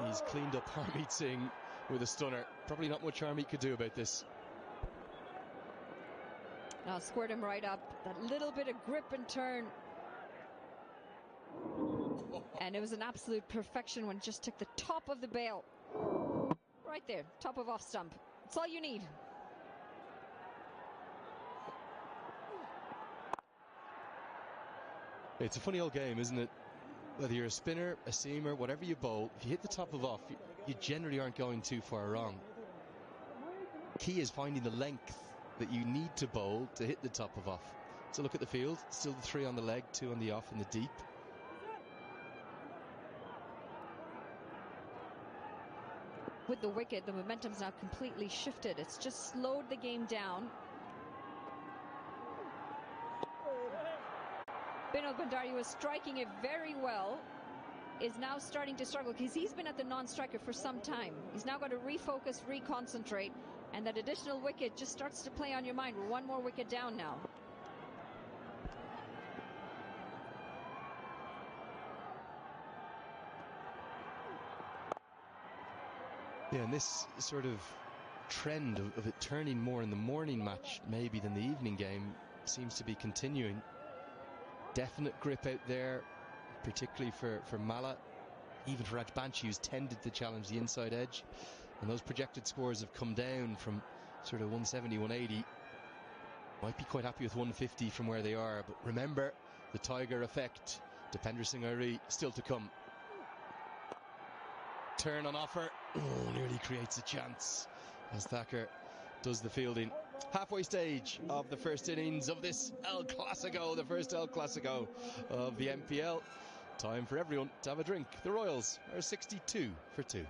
He's cleaned up Harmeet Singh with a stunner. Probably not much Harmeet could do about this. Now squared him right up. That little bit of grip and turn. And it was an absolute perfection when it just took the top of the bail. Right there, top of off stump. That's all you need. It's a funny old game, isn't it? Whether you're a spinner, a seamer, whatever you bowl, if you hit the top of off, you generally aren't going too far wrong. Key is finding the length that you need to bowl to hit the top of off. So look at the field. Still the 3 on the leg, 2 on the off in the deep. With the wicket, the momentum's now completely shifted. It's just slowed the game down. Binod Bhandari was striking it very well, is now starting to struggle because he's been at the non-striker for some time. He's now got to refocus, reconcentrate, and that additional wicket just starts to play on your mind. We're 1 more wicket down now. Yeah, and this sort of trend of it turning more in the morning match maybe than the evening game seems to be continuing. Definite grip out there, particularly for Mala, even for Rajbanshi, who's tended to challenge the inside edge. And those projected scores have come down from sort of 170, 180. Might be quite happy with 150 from where they are. But remember, the Tiger effect. Dipender Singh Airi still to come. Turn on offer. Oh, nearly creates a chance as Thacker does the fielding. Halfway stage of the first innings of this El Clasico, the first El Clasico of the NPL. Time for everyone to have a drink. The Royals are 62 for 2.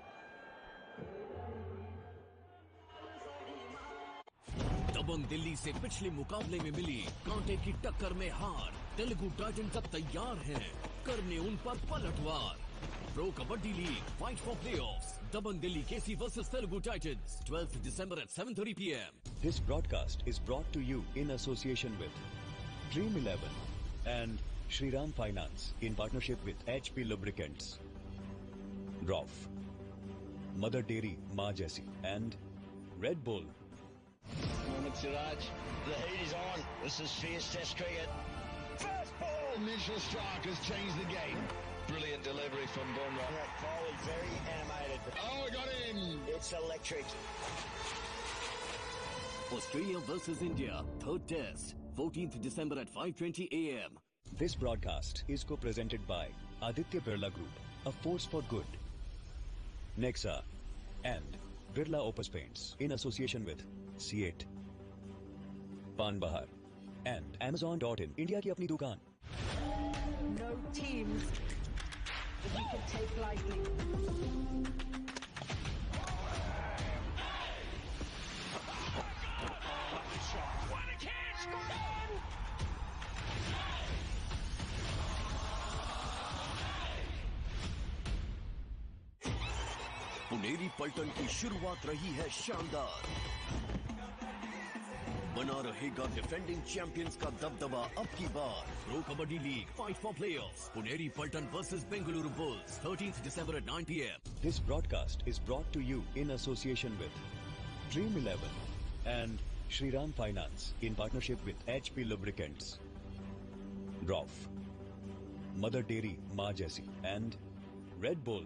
दबंग दिल्ली से पिछले मुकाबले में मिली कांटे की टक्कर में हार Telugu Titans अब तैयार हैं करने उन पर पलटवार Pro Kabaddi League fight for playoffs Dabang Delhi KC versus Telugu Titans 12th December at 7:30 p.m. This broadcast is brought to you in association with Dream 11 and Shriram Finance in partnership with HP Lubricants, Roff, Mother Dairy Maa Jaisi and Red Bull. Mohammad Siraj, the heat is on. This is fierce test cricket. First ball, Mitchell Stark has changed the game. Brilliant delivery from Bumrah. Virat Kohli, very animated. Oh, got him! It's electric. Australia versus India, third test, 14th December at 5:20 a.m. This broadcast is co-presented by Aditya Birla Group, a force for good, Nexa and Birla Opus Paints in association with C8, Pan Bahar and Amazon.in, India की अपनी दुकान. No teams that we can take lightly. Puneri पलटन की शुरुआत रही है शानदार बना रहेगा डिफेंडिंग चैंपियंस का दबदबा अब की बार Pro Kabaddi League fight for playoffs Puneri Paltan versus Bengaluru Bulls 13th December at 9 p.m. This broadcast is brought to you in association with Dream 11 and Shriram Finance in partnership with HP Lubricants, Roff, Mother Dairy Maa Jaisi and Red Bull.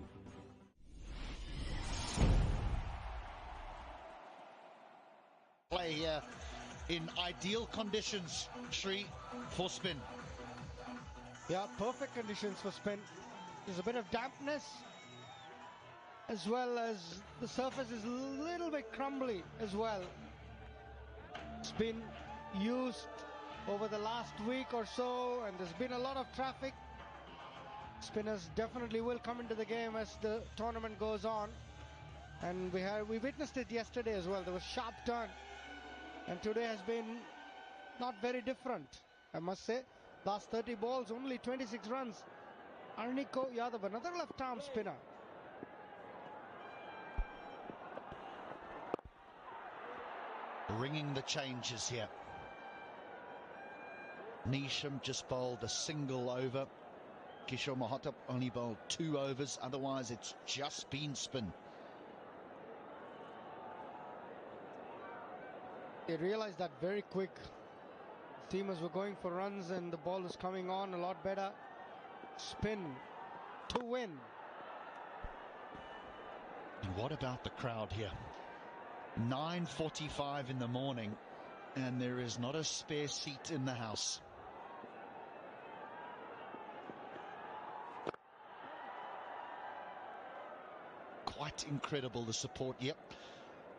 Play here in ideal conditions, Shri, for spin. Yeah, perfect conditions for spin. There's a bit of dampness, as well as the surface is a little bit crumbly as well. It's been used over the last week or so, and there's been a lot of traffic. Spinners definitely will come into the game as the tournament goes on, and we witnessed it yesterday as well. There was sharp turn, and today has been not very different, I must say. Last 30 balls, only 26 runs. Arniko Yadav, another left-arm spinner. Bringing the changes here. Nisham just bowled a single over. Kishore Mahotap only bowled 2 overs. Otherwise, it's just been spin. They realized that very quick. Teamers were going for runs and the ball was coming on a lot better. Spin to win. And what about the crowd here? 9:45 in the morning, and there is not a spare seat in the house. Quite incredible, the support. Yep.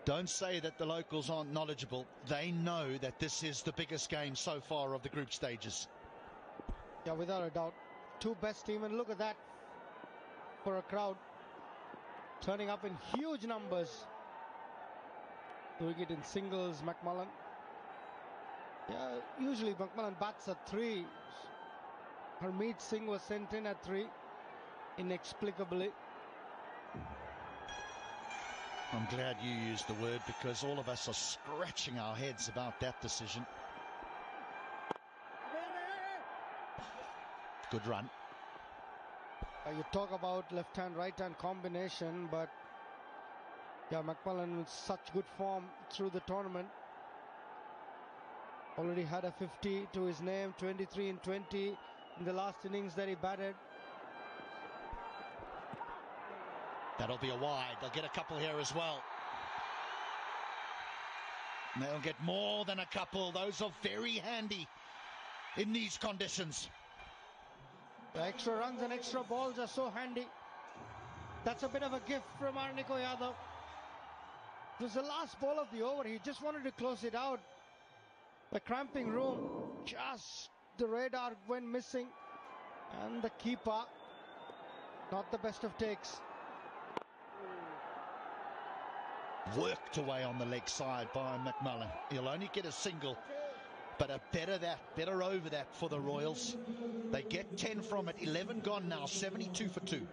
Don't say that the locals aren't knowledgeable. They know that this is the biggest game so far of the group stages. Yeah, without a doubt. 2 best team, and look at that for a crowd turning up in huge numbers. Doing it in singles, McMullen. Yeah, usually McMullen bats at 3. Harmeet Singh was sent in at 3, inexplicably. I'm glad you used the word, because all of us are scratching our heads about that decision. Good run. You talk about left-hand, right-hand combination, but yeah, McMullen with such good form through the tournament. Already had a 50 to his name, 23 in 20 in the last innings that he batted. That'll be a wide. They'll get a couple here as well. And they'll get more than a couple. Those are very handy in these conditions. The extra runs and extra balls are so handy. That's a bit of a gift from Arniko Yadav. It was the last ball of the over. He just wanted to close it out. The cramping room, just the radar went missing. And the keeper, not the best of takes. Worked away on the leg side by McMullen. He'll only get a single, but a better over that for the Royals. They get 10 from it, 11 gone now, 72 for 2.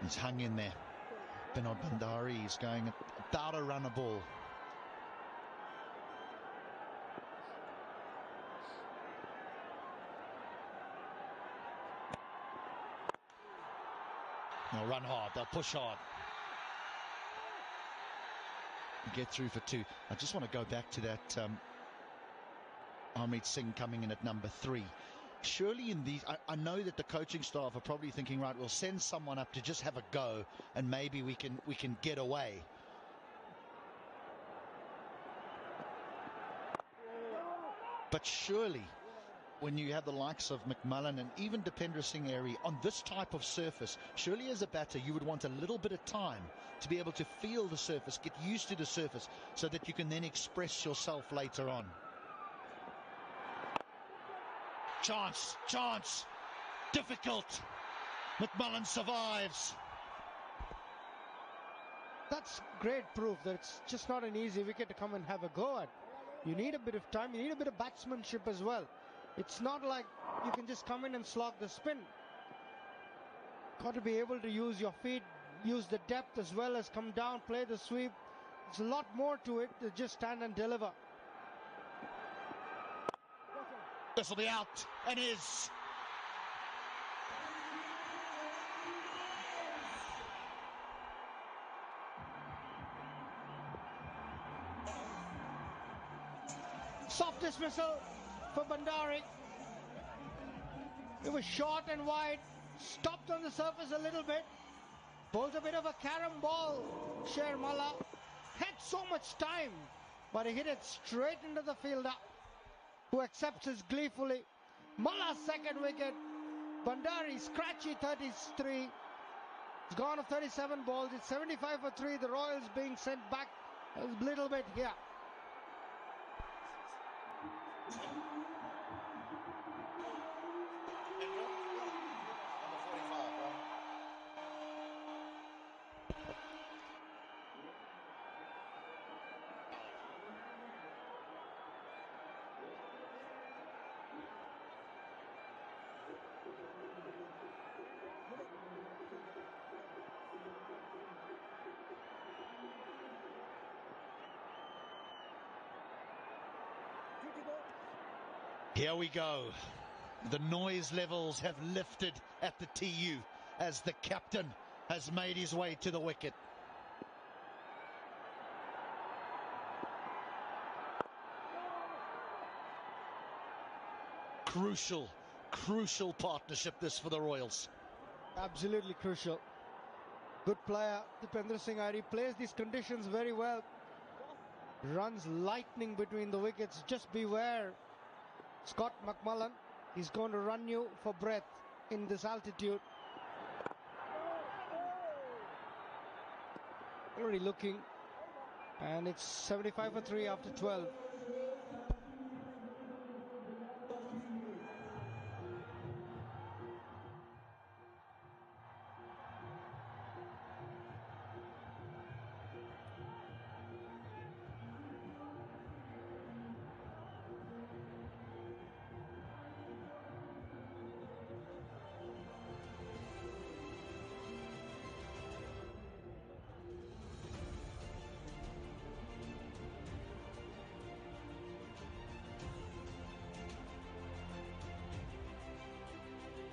He's hung in there. Binod Bandari is going about a run a ball. They'll run hard, they'll push hard. Get through for 2. I just want to go back to that Harmeet Singh coming in at number 3. Surely in these, I know that the coaching staff are probably thinking, right, we'll send someone up to just have a go and maybe we can get away. But surely when you have the likes of McMullen and even Dipendra Singh Airy on this type of surface, surely as a batter you would want a little bit of time to be able to feel the surface, get used to the surface, so that you can then express yourself later on. Chance, difficult. McMullen survives. That's great proof that it's just not an easy wicket to come and have a go at. You need a bit of time, you need a bit of batsmanship as well. It's not like you can just come in and slog the spin. Got to be able to use your feet, use the depth as well as come down, play the sweep. There's a lot more to it than just stand and deliver. This will be out, and is. Soft dismissal for Bandari. It was short and wide, stopped on the surface a little bit. Bowls a bit of a carom ball. Sher Malla had so much time, but he hit it straight into the fielder, who accepts it gleefully. Malla's second wicket. Bandari scratchy 33. It's gone of 37 balls. It's 75 for 3. The Royals being sent back a little bit here. Here we go. The noise levels have lifted at the TU as the captain has made his way to the wicket. Crucial partnership this for the Royals. Absolutely crucial. Good player, Dipendra Singh Airi plays these conditions very well. Runs lightning between the wickets. Just beware, Scott McMullen. He's going to run you for breath in this altitude. Already looking, and it's 75 for 3 after 12.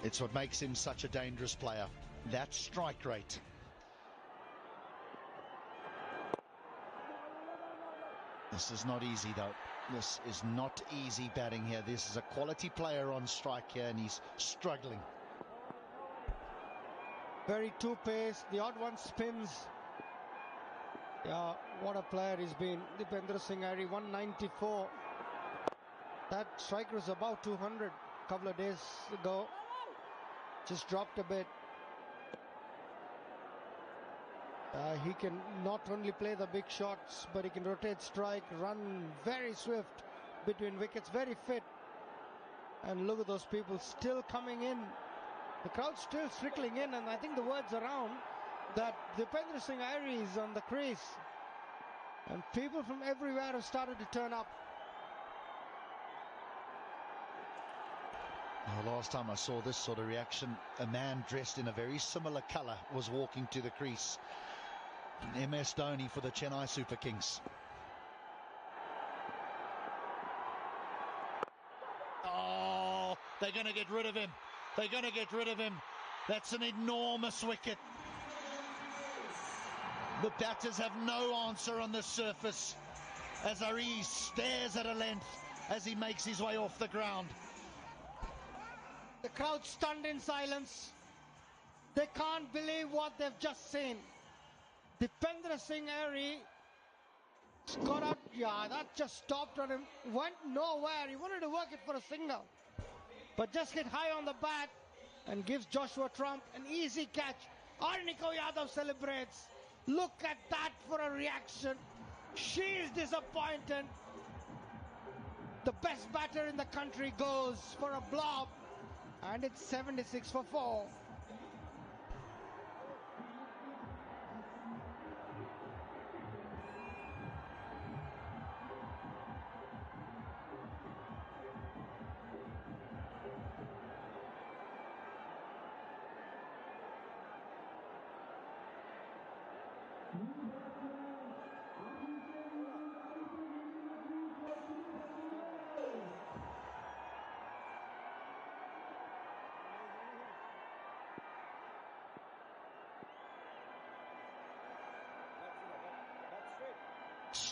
It's what makes him such a dangerous player. That strike rate. This is not easy though. This is not easy batting here. This is a quality player on strike here, and he's struggling. Very two-paced. The odd one spins. Yeah, what a player he's been. Dipendra Singh Airi, 194. That striker was about 200 a couple of days ago. Just dropped a bit. He can not only play the big shots, but he can rotate strike, run very swift between wickets, very fit. And look at those people still coming in. The crowd's still trickling in, and I think the word's around that Dipendra Singh Airi is on the crease. And people from everywhere have started to turn up. The last time I saw this sort of reaction, a man dressed in a very similar colour was walking to the crease. MS Dhoni for the Chennai Super Kings. Oh, they're going to get rid of him. They're going to get rid of him. That's an enormous wicket. The batters have no answer on the surface as Aris stares at a length as he makes his way off the ground. The crowd stunned in silence. They can't believe what they've just seen. Dipendra Singh Airi got out. Yeah, that just stopped on him. Went nowhere. He wanted to work it for a single, but just hit high on the bat and gives Joshua Trump an easy catch. Arniko Yadav celebrates. Look at that for a reaction. She's disappointed. The best batter in the country goes for a blob. And it's 76 for 4.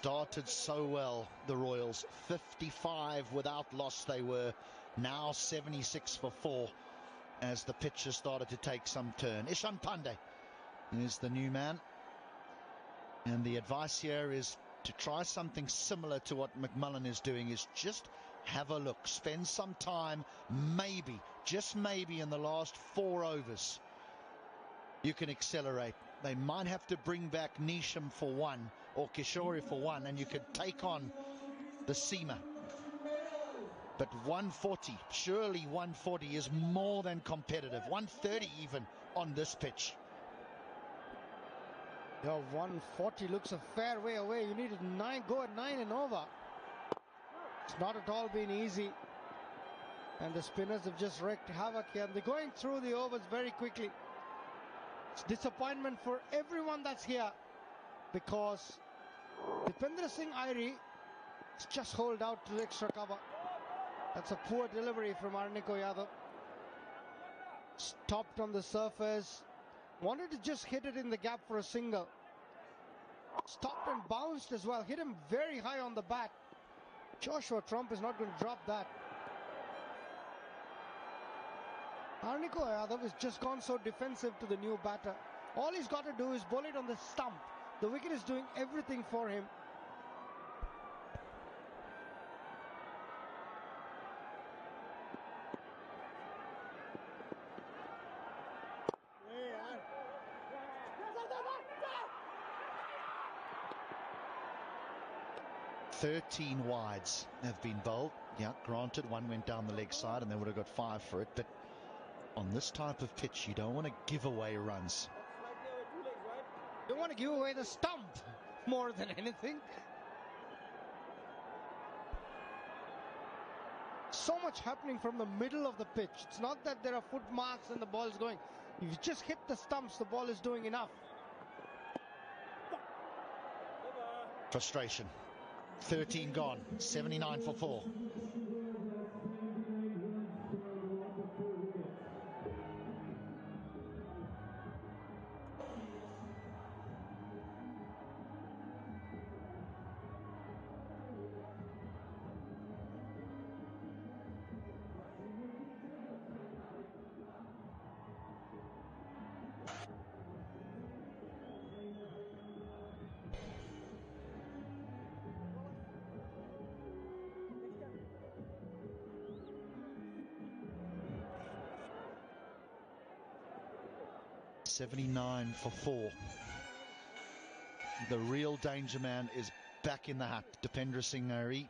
started so well, the Royals. 55 without loss they were. Now 76 for 4 as the pitch has started to take some turn. Ishan Pandey is the new man. And the advice here is to try something similar to what McMullen is doing, is just have a look. Spend some time, maybe, just maybe in the last 4 overs. You can accelerate. They might have to bring back Nisham for 1 or Kishore for 1, and you could take on the seamer. But 140, surely 140 is more than competitive. 130 even on this pitch. Your 140 looks a fair way away. You needed 9, go at 9 and over. It's not at all been easy. And the spinners have just wreaked havoc here. And they're going through the overs very quickly. It's disappointment for everyone that's here, because Dipendra Singh Airi is just holed out to the extra cover. That's a poor delivery from Arniko Yadav. Stopped on the surface. Wanted to just hit it in the gap for a single. Stopped and bounced as well. Hit him very high on the bat. Joshua Trump is not going to drop that. Arniko Yadav has just gone so defensive to the new batter. All he's got to do is bowl it on the stump. The wicket is doing everything for him. "13 wides have been bowled. Yeah, granted, 1 went down the leg side and they would have got 5 for it. But on this type of pitch, you don't want to give away runs. You don't want to give away the stump more than anything. So much happening from the middle of the pitch. It's not that there are foot marks and the ball is going. If you just hit the stumps, the ball is doing enough. Frustration. 13 gone. 79 for 4. $79 for 4. The real danger man is back in the hat. Dipendra Singh Airi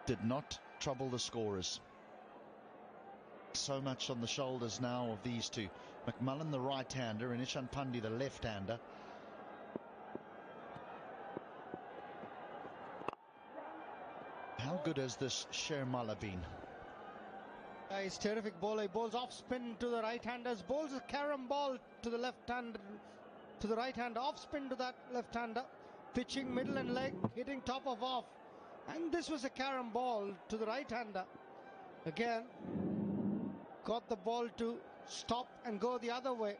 did not trouble the scorers. So much on the shoulders now of these two. McMullen, the right-hander, and Ishan Pandey, the left-hander. How good has this Shermala been? He's terrific bowler. He bowls off spin to the right-handers. Bowls a carom ball to the left-hander, to the right-hander. Off spin to that left-hander. Pitching middle and leg, hitting top of off. And this was a carom ball to the right-hander. Again, got the ball to stop and go the other way.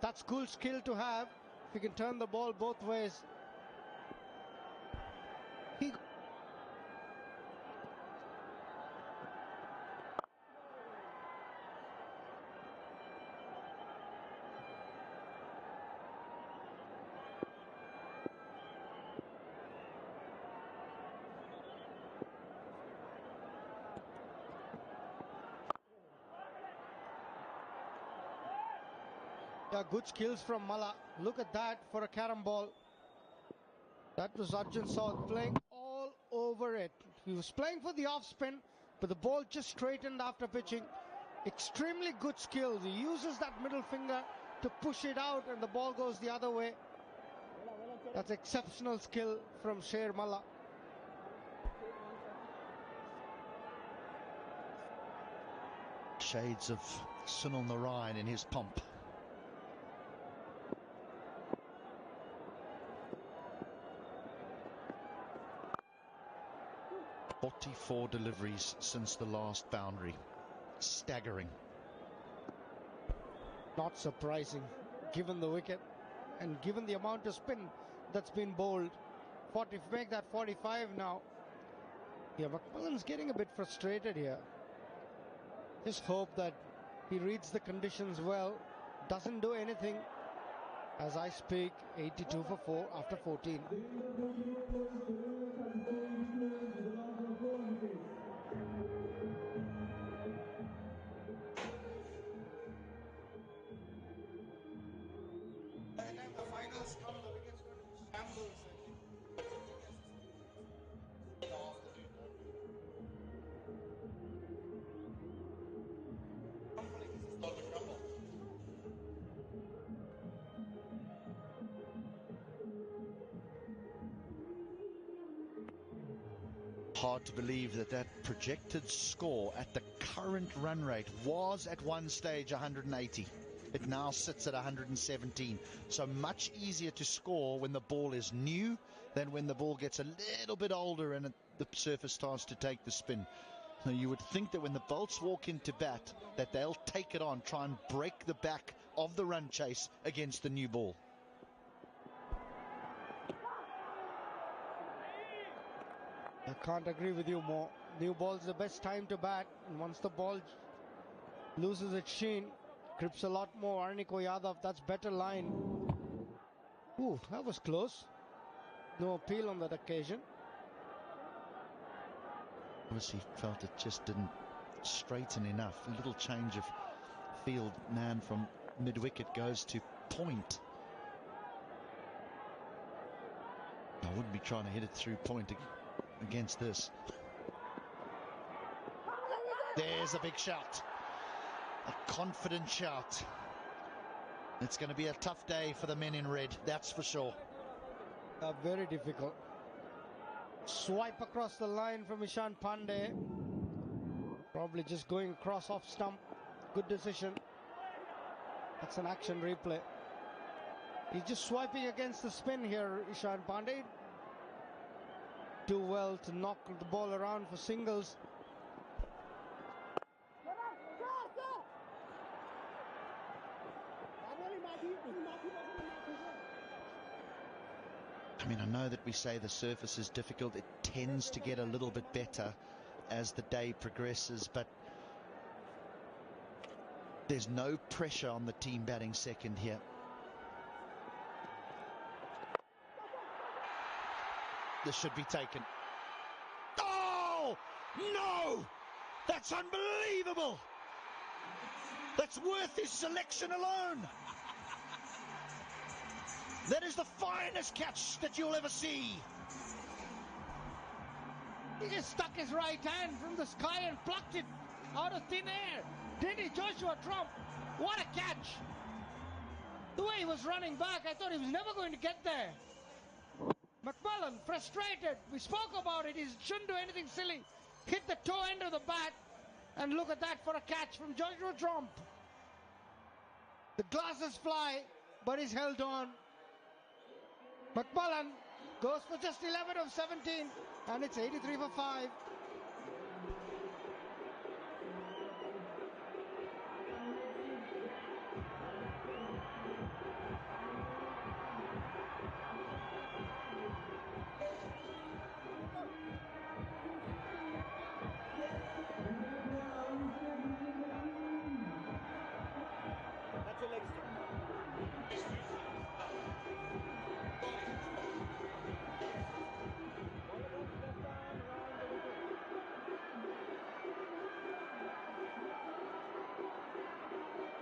That's cool skill to have. If you can turn the ball both ways. Good skills from Mala. Look at that for a carom ball. That was Arjun Saud playing all over it. He was playing for the off spin, but the ball just straightened after pitching. Extremely good skills. He uses that middle finger to push it out and the ball goes the other way. That's exceptional skill from Sher Mala. Shades of Sunil Narayan in his pomp. "44 deliveries since the last boundary." Staggering. Not surprising, given the wicket. and given the amount of spin that's been bowled, make that 45 now. Yeah, McMillan's getting a bit frustrated here. Just hope that he reads the conditions well, doesn't do anything. As I speak, 82 for 4 after 14. Hard to believe that that projected score at the current run rate was at one stage 180. It now sits at 117. So much easier to score when the ball is new than when the ball gets a little bit older and the surface starts to take the spin. So you would think that when the Bolts walk into bat that they'll take it on, try and break the back of the run chase against the new ball. I can't agree with you more. New ball's the best time to bat, and once the ball loses its sheen, grips a lot more. Arniko Yadav, that's better line. Ooh, that was close. No appeal on that occasion. Obviously felt it just didn't straighten enough. A little change of field. Man from mid-wicket goes to point. I wouldn't be trying to hit it through point against this. There's a big shout. A confident shout. It's going to be a tough day for the men in red, that's for sure. Very difficult. Swipe across the line from Ishan Pandey. Probably just going across off stump. Good decision. That's an action replay. He's just swiping against the spin here, Ishan Pandey. Do well to knock the ball around for singles. I mean, I know that we say the surface is difficult. It tends to get a little bit better as the day progresses, but there's no pressure on the team batting second here. This should be taken. Oh, no! That's unbelievable! That's worth his selection alone! That is the finest catch that you'll ever see. He just stuck his right hand from the sky and plucked it out of thin air. Didn't he, Joshua Trump? What a catch! The way he was running back, I thought he was never going to get there. McMillan, frustrated. We spoke about it. He shouldn't do anything silly. Hit the toe end of the bat. And look at that for a catch from Joshua Trump. The glasses fly, but he's held on. McMillan goes for just 11 of 17, and it's 83 for 5.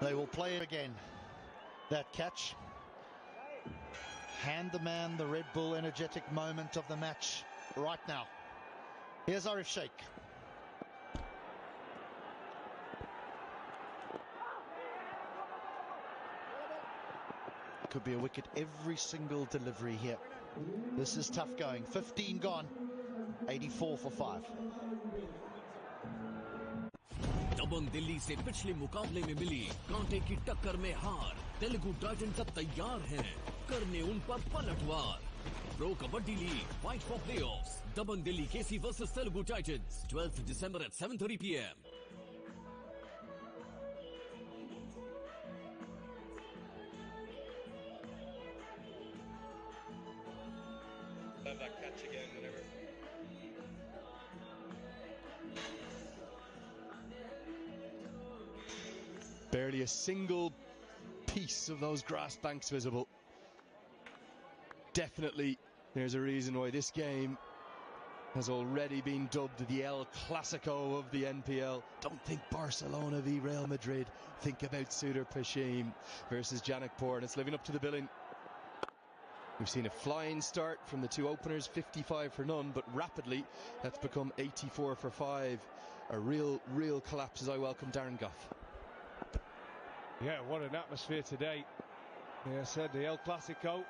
They will play it again. That catch. Hand the man the Red Bull energetic moment of the match right now. Here's Arif Sheikh. Could be a wicket every single delivery here. This is tough going. 15 gone. 84 for 5. दबंग दिल्ली से पिछले मुकाबले में मिली कांटे की टक्कर में हार Telugu Titans अब तैयार हैं करने उन पर पलटवार Pro Kabaddi League fight for playoffs Dabang Delhi KC versus Telugu Titans 12th December at 7:30 PM. barely a single piece of those grass banks visible. Definitely there's a reason why this game has already been dubbed the El Clasico of the NPL. Don't think Barcelona v Real Madrid. Think about Sudurpachim versus Janakpur, and it's living up to the billing. We've seen a flying start from the two openers, 55 for none, but rapidly that's become 84 for 5. A real collapse as I welcome Darren Goff. Yeah, what an atmosphere today. Yeah, I said the El Clasico.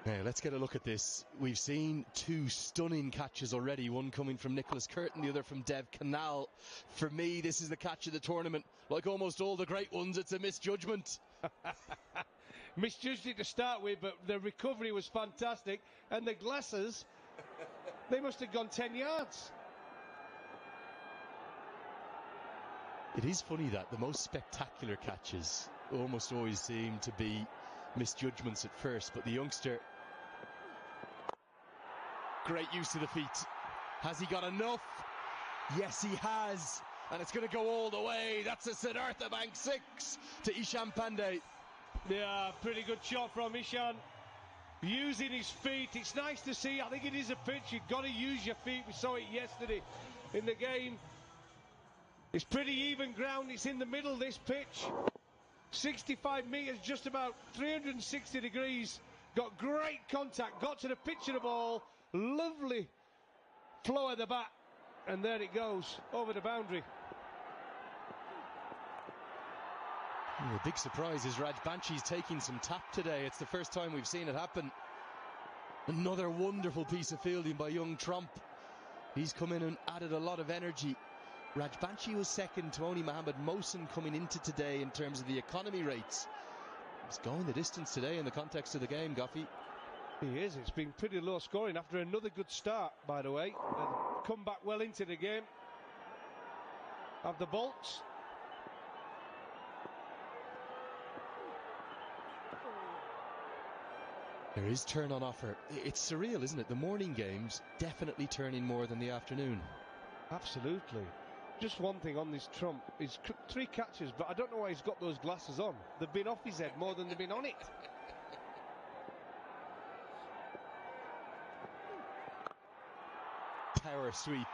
Now, let's get a look at this. We've seen two stunning catches already, one coming from Nicholas Curtin, the other from Dev Canal. For me, this is the catch of the tournament. Like almost all the great ones, it's a misjudgment. Misjudged it to start with, but the recovery was fantastic. And the glasses, they must have gone 10 yards. It is funny that the most spectacular catches almost always seem to be misjudgments at first, but the youngster, great use of the feet. Has he got enough? Yes, he has, and it's going to go all the way. That's a Siddhartha Bank 6 to Ishan Pandey. Yeah, pretty good shot from Ishan, using his feet. It's nice to see. I think it is a pitch. You've got to use your feet. We saw it yesterday in the game. It's pretty even ground. It's in the middle, this pitch. 65 metres, just about 360 degrees. Got great contact, got to the pitch of the ball. Lovely flow of the bat. And there it goes, over the boundary. The big surprise is Raj Banshi's taking some tap today. It's the first time we've seen it happen. Another wonderful piece of fielding by young Trump. He's come in and added a lot of energy. Raj Banshi was second to only Mohammed Mohsen coming into today in terms of the economy rates. He's going the distance today in the context of the game, Goffey. He is. It's been pretty low scoring after another good start, by the way. And come back well into the game. Have the bolts. There is turn on offer. It's surreal, isn't it? The morning games definitely turning more than the afternoon. Absolutely. Just one thing on this Trump. He's 3 catches, but I don't know why he's got those glasses on. They've been off his head more than they've been on it. Power sweep.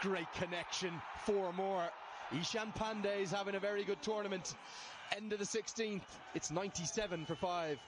Great connection. 4 more. Ishan Pandey is having a very good tournament. End of the 16th. It's 97 for 5.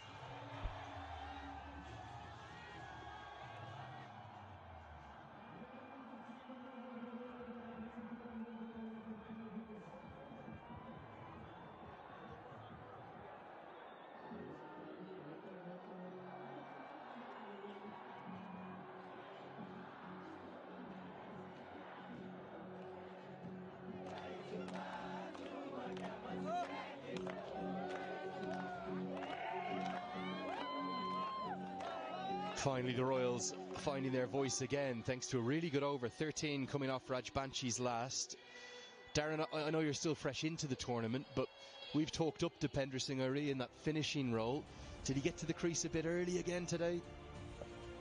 Finally, the Royals finding their voice again, thanks to a really good over. 13 coming off Raj Banshi's last. Darren, I know you're still fresh into the tournament, but we've talked up Dipender Singh Ari in that finishing role. Did he get to the crease a bit early again today?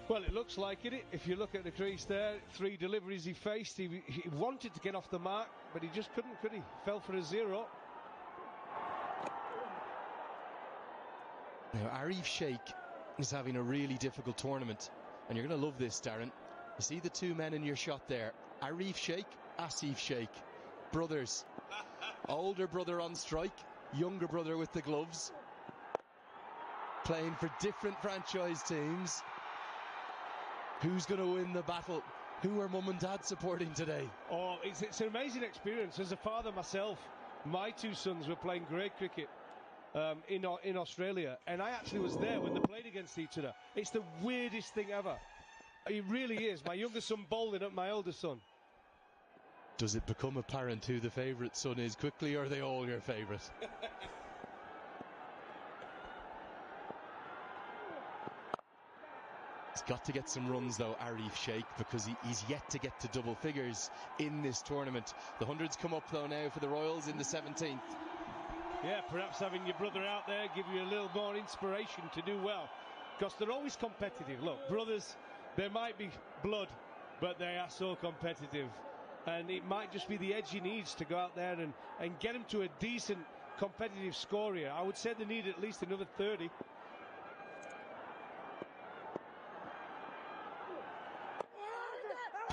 Well, it looks like it. If you look at the crease there, 3 deliveries he faced. He wanted to get off the mark, but he just couldn't, could he? Fell for a 0. Now, Arif Sheikh is having a really difficult tournament, and you're going to love this, Darren. You see the 2 men in your shot there, Arif Sheikh, Asif Sheikh, brothers. Older brother on strike, younger brother with the gloves, playing for different franchise teams. Who's going to win the battle? Who are mum and dad supporting today? Oh, it's an amazing experience. As a father myself, my 2 sons were playing great cricket in Australia, and I actually was there when they played against each other. It's the weirdest thing ever. It really is. My younger son bowling at my older son. Does it become apparent who the favourite son is quickly, or are they all your favourite? He's got to get some runs though, Arif Sheikh, because he's yet to get to double figures in this tournament. The 100s come up though now for the Royals in the 17th. Yeah, perhaps having your brother out there give you a little more inspiration to do well, because they're always competitive. Look, brothers, there might be blood, but they are so competitive. And it might just be the edge he needs to go out there and get him to a decent competitive score here. I would say they need at least another 30.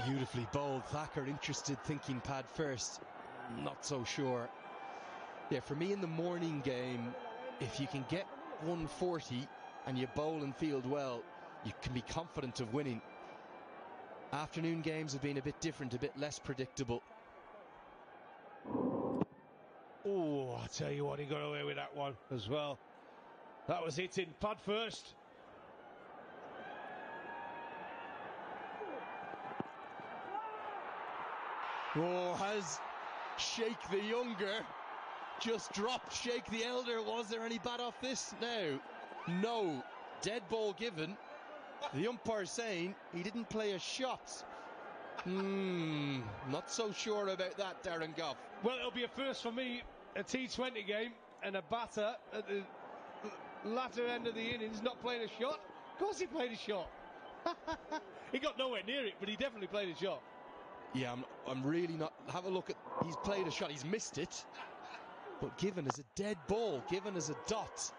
Beautifully bowled. Thacker interested, thinking pad first. Not so sure. Yeah, for me in the morning game, if you can get 140 and you bowl and field well, you can be confident of winning. Afternoon games have been a bit different, a bit less predictable. Oh, I tell you what, he got away with that one as well. That was hitting pad first. Oh, has Sheikh the Younger just dropped Sheikh the Elder? Was there any bat off this? No. Dead ball given. The umpire saying he didn't play a shot. Not so sure about that, Darren Gough. Well, it'll be a first for me, a T20 game, and a batter at the latter end of the innings not playing a shot. Of course he played a shot. He got nowhere near it, but he definitely played a shot. Yeah, I'm really not... Have a look at... He's played a shot, he's missed it. But given as a dead ball, given as a dot.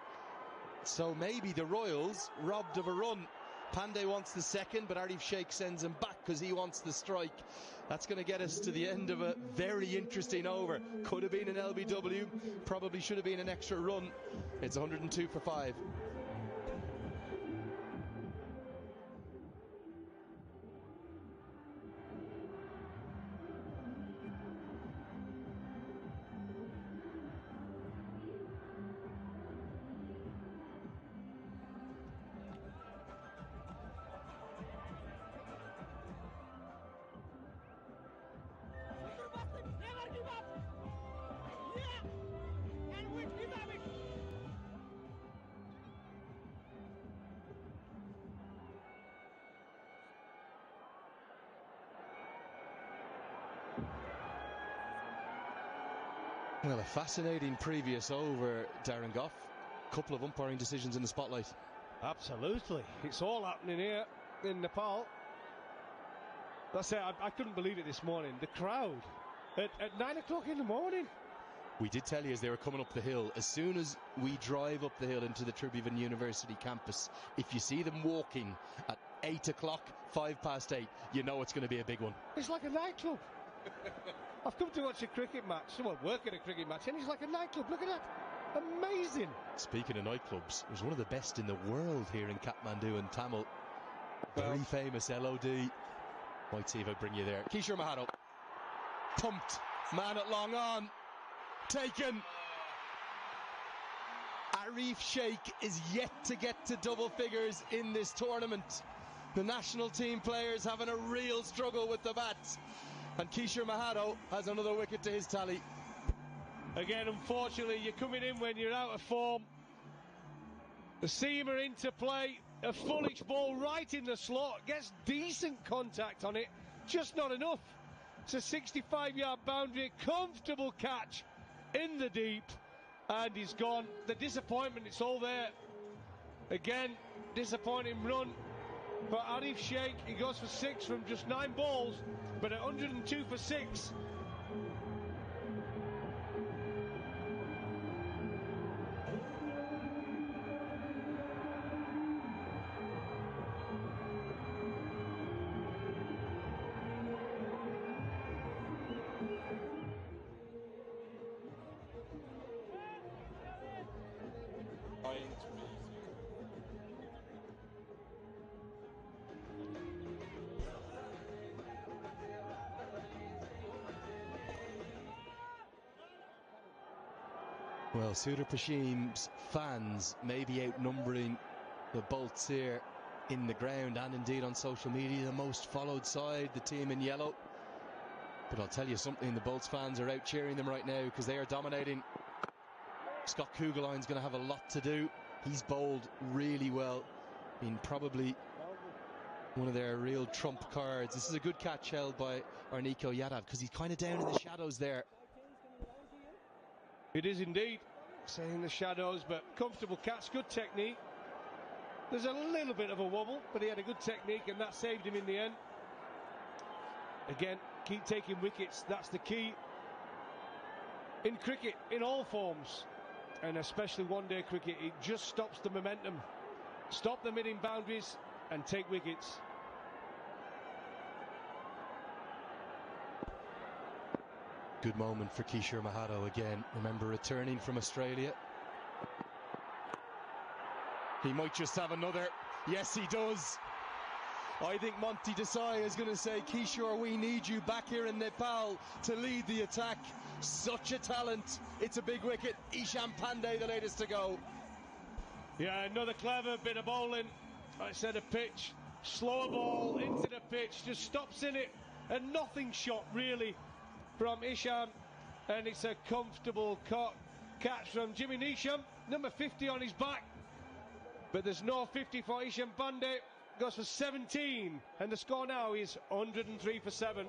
So maybe the Royals robbed of a run. Pandey wants the second, but Arif Sheikh sends him back because he wants the strike. That's going to get us to the end of a very interesting over. Could have been an LBW, probably should have been an extra run. It's 102 for 5. Well, a fascinating previous over, Darren Gough. Couple of umpiring decisions in the spotlight. Absolutely. It's all happening here in Nepal. That's it. I couldn't believe it this morning. The crowd at 9 o'clock in the morning. We did tell you as they were coming up the hill, as soon as we drive up the hill into the Tribhuvan University campus, if you see them walking at 8 o'clock, 8:05, you know it's going to be a big one. It's like a nightclub. I've come to watch a cricket match, well, work at a cricket match, and it's like a nightclub. Look at that. Amazing. Speaking of nightclubs, there's one of the best in the world here in Kathmandu and Tamil. Very famous LOD. Might see if I bring you there. Kishore Mahado. Pumped. Man at long on. Taken. Arif Sheikh is yet to get to double figures in this tournament. The national team players having a real struggle with the bats. And Kishore Mahado has another wicket to his tally. Again, unfortunately, you're coming in when you're out of form. The seamer into play. A foolish ball right in the slot. Gets decent contact on it. Just not enough. It's a 65-yard boundary. Comfortable catch in the deep. And he's gone. The disappointment, it's all there. Again, disappointing run for Arif Sheikh. He goes for 6 from just 9 balls. But at 102 for 6. Well, Sudurpachim's fans may be outnumbering the Bolts here in the ground and indeed on social media. The most followed side, the team in yellow. But I'll tell you something, the Bolts fans are out cheering them right now because they are dominating. Scott Kugeline's going to have a lot to do. He's bowled really well. Been probably one of their real trump cards. This is a good catch held by Arniko Yadav because he's kind of down in the shadows there. It is indeed. Staying in the shadows, but comfortable catch, good technique. There's a little bit of a wobble, but he had a good technique and that saved him in the end. Again, keep taking wickets. That's the key in cricket, in all forms, and especially one-day cricket. It just stops the momentum. Stop them hitting boundaries and take wickets. Good moment for Kishore Mahado again. Remember, returning from Australia. He might just have another. Yes, he does. I think Monty Desai is going to say, Kishore, we need you back here in Nepal to lead the attack. Such a talent. It's a big wicket. Ishan Pandey, the latest to go. Yeah, another clever bit of bowling. I said a pitch. Slower ball into the pitch. Just stops in it. And nothing shot, really, from Ishan. And it's a comfortable catch from Jimmy Neesham. Number 50 on his back. But there's no 50 for Ishan Pandey. Goes for 17, and the score now is 103 for 7.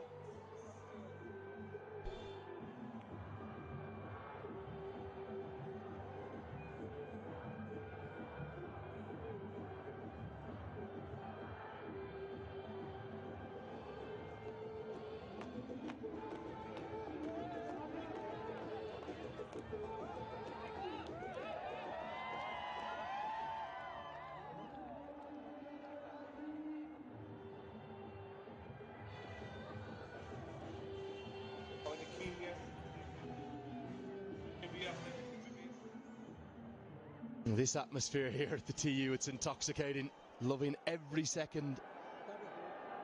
This atmosphere here at the TU, it's intoxicating. Loving every second.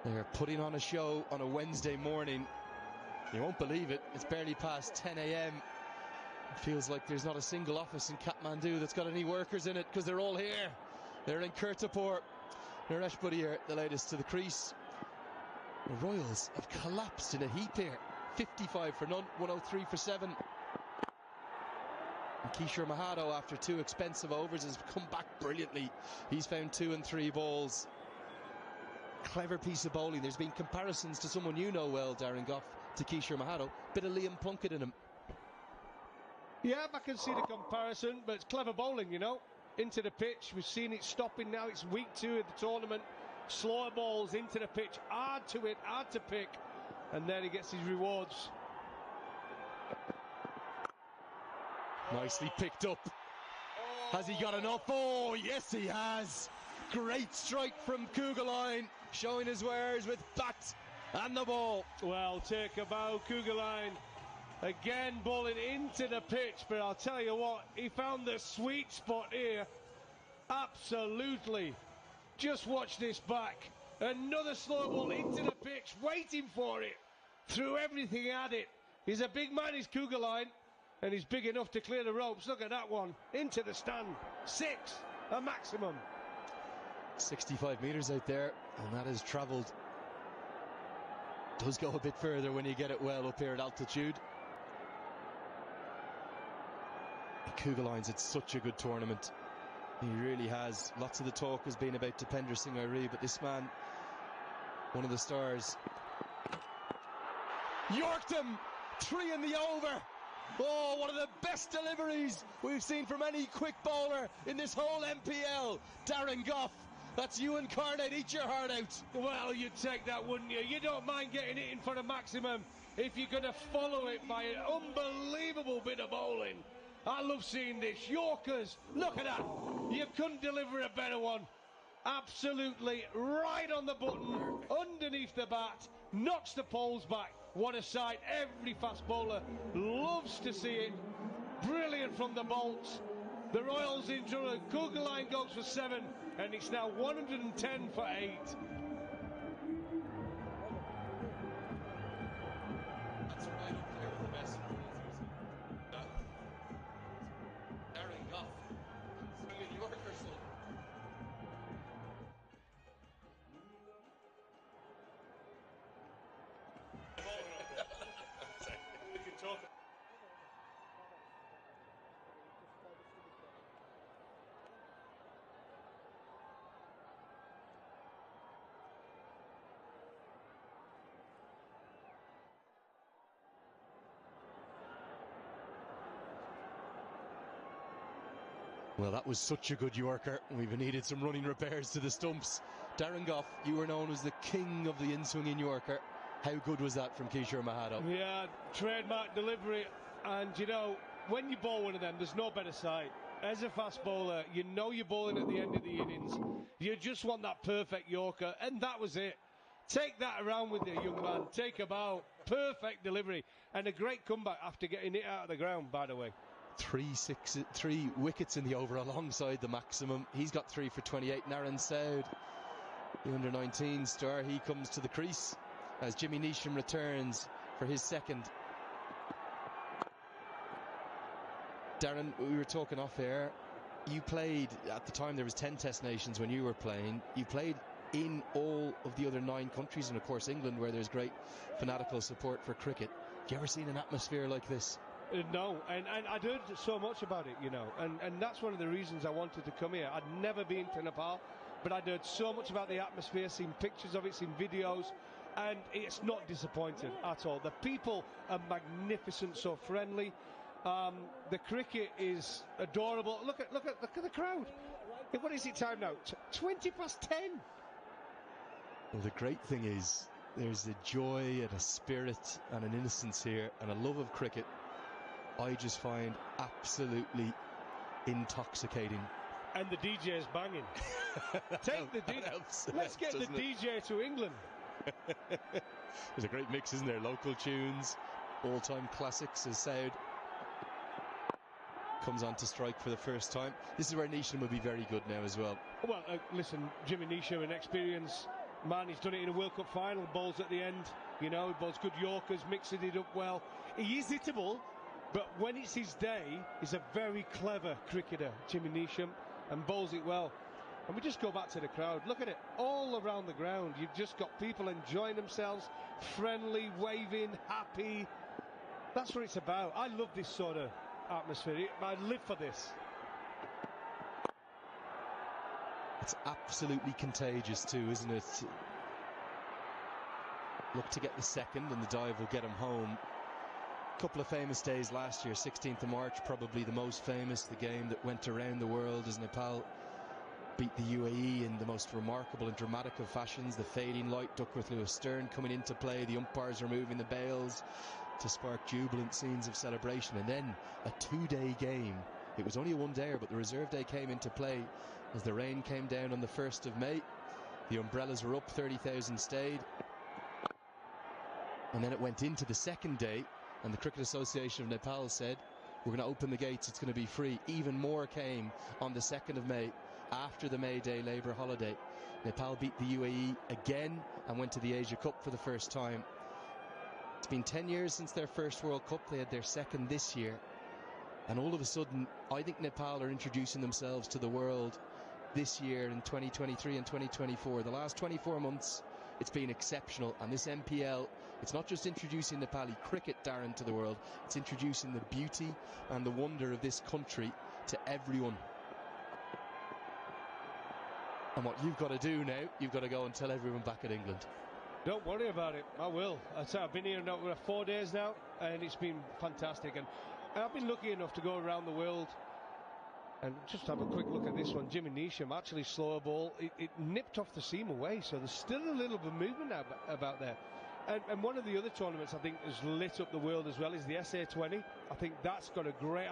They're putting on a show on a Wednesday morning. You won't believe it, it's barely past 10 a.m. It feels like there's not a single office in Kathmandu that's got any workers in it, because they're all here. They're in Kirtipur. Naresh Budiyar, the latest to the crease. The Royals have collapsed in a heap here. 55 for none, 103 for 7. And Kishore Mahado, after 2 expensive overs, has come back brilliantly. He's found 2 and 3 balls. Clever piece of bowling. There's been comparisons to someone you know well, Darren Gough, to Kishore Mahado. Bit of Liam Plunkett in him. Yeah, I can see the comparison, but it's clever bowling, you know. Into the pitch. We've seen it stopping now. It's week 2 of the tournament. Slower balls into the pitch. Hard to hit, hard to pick. And then he gets his rewards. Nicely picked up. Has he got enough? Oh, yes he has. Great strike from Kugelheim, showing his wares with bat and the ball. Well, take a bow, Kugelheim. Again, bowling into the pitch, but I'll tell you what, he found the sweet spot here. Absolutely. Just watch this back. Another slow ball into the pitch, waiting for it. Threw everything at it. He's a big man, he's Kugelheim. And he's big enough to clear the ropes. Look at that one. Into the stand. 6, a maximum. 65 metres out there, and that has travelled. Does go a bit further when you get it well up here at altitude. Kugelheim's had such a good tournament. He really has. Lots of the talk has been about Dipender Singh Airi, but this man, one of the stars. Yorked him! 3 in the over! Oh, one of the best deliveries we've seen from any quick bowler in this whole NPL. Darren Gough, that's you incarnate. Eat your heart out. Well, you'd take that, wouldn't you? You don't mind getting it in for a maximum if you're going to follow it by an unbelievable bit of bowling. I love seeing this. Yorkers, look at that. You couldn't deliver a better one. Absolutely right on the button, underneath the bat, knocks the poles back. What a sight. Every fast bowler loves to see it. Brilliant from the bolts. The Royals in trouble. Kugelheim goes for 7, and it's now 110 for 8. That's right up there with the best bowlers. Darren Gough, swinging Yorker son. We can talk. Well, that was such a good Yorker. We've needed some running repairs to the stumps. Darren Gough, you were known as the king of the in-swinging Yorker. How good was that from Kishore Mahado? Yeah, trademark delivery. And, you know, when you bowl one of them, there's no better sight. As a fast bowler, you know you're bowling at the end of the innings. You just want that perfect Yorker, and that was it. Take that around with you, young man. Take a bow. Perfect delivery. And a great comeback after getting it out of the ground, by the way. 3 wickets in the over alongside the maximum. He's got 3 for 28. Naren Soud, the under-19 star, he comes to the crease as Jimmy Neesham returns for his second. Darren, we were talking off air. You played, at the time there was 10 Test nations when you were playing. You played in all of the other 9 countries, and of course England, where there's great fanatical support for cricket. Have you ever seen an atmosphere like this? No, and I'd heard so much about it, you know, and that's one of the reasons I wanted to come here. I'd never been to Nepal, but I'd heard so much about the atmosphere, seen pictures of it, seen videos, and it's not disappointing at all. The people are magnificent, so friendly. The cricket is adorable. Look at the crowd. What is it time now? 20 past 10. Well, the great thing is there's a joy and a spirit and an innocence here and a love of cricket I just find absolutely intoxicating. And the DJ is banging. Take the DJ. Let's get the DJ to England. There's a great mix, isn't there? Local tunes, all-time classics as Soud comes on to strike for the first time. This is where Neesham will be very good now as well. Well, listen, Jimmy Neesham, an experienced man. He's done it in a World Cup final. Bowls at the end, you know, he bowls good Yorkers, mixes it up well. He is hittable, but when it's his day, he's a very clever cricketer, Jimmy Neesham, and bowls it well. And we just go back to the crowd. Look at it, all around the ground. You've just got people enjoying themselves, friendly, waving, happy. That's what it's about. I love this sort of atmosphere. I live for this. It's absolutely contagious too, isn't it? Look to get the second, and the dive will get him home. A couple of famous days last year. 16th of March, probably the most famous, the game that went around the world as Nepal beat the UAE in the most remarkable and dramatic of fashions. The fading light, Duckworth Lewis Stern coming into play, the umpires removing the bails to spark jubilant scenes of celebration. And then a 2-day game. It was only a 1-dayer, but the reserve day came into play as the rain came down on the 1st of May. The umbrellas were up, 30,000 stayed. And then it went into the second day, and the Cricket Association of Nepal said, we're going to open the gates, it's going to be free. Even more came on the 2nd of May, after the May Day Labour holiday. Nepal beat the UAE again and went to the Asia Cup for the first time. It's been 10 years since their first World Cup. They had their second this year. And all of a sudden, I think Nepal are introducing themselves to the world this year in 2023 and 2024. The last 24 months, it's been exceptional. And this NPL, it's not just introducing Nepali cricket, Darren, to the world. It's introducing the beauty and the wonder of this country to everyone. And what you've got to do now, you've got to go and tell everyone back in England. Don't worry about it. I will. I've been here now 4 days now, and it's been fantastic. And I've been lucky enough to go around the world and just have a quick look at this one. Jimmy Neesham, actually slower ball. It nipped off the seam away, so there's still a little bit of movement about there. And one of the other tournaments I think has lit up the world as well is the SA20. I think that's got a great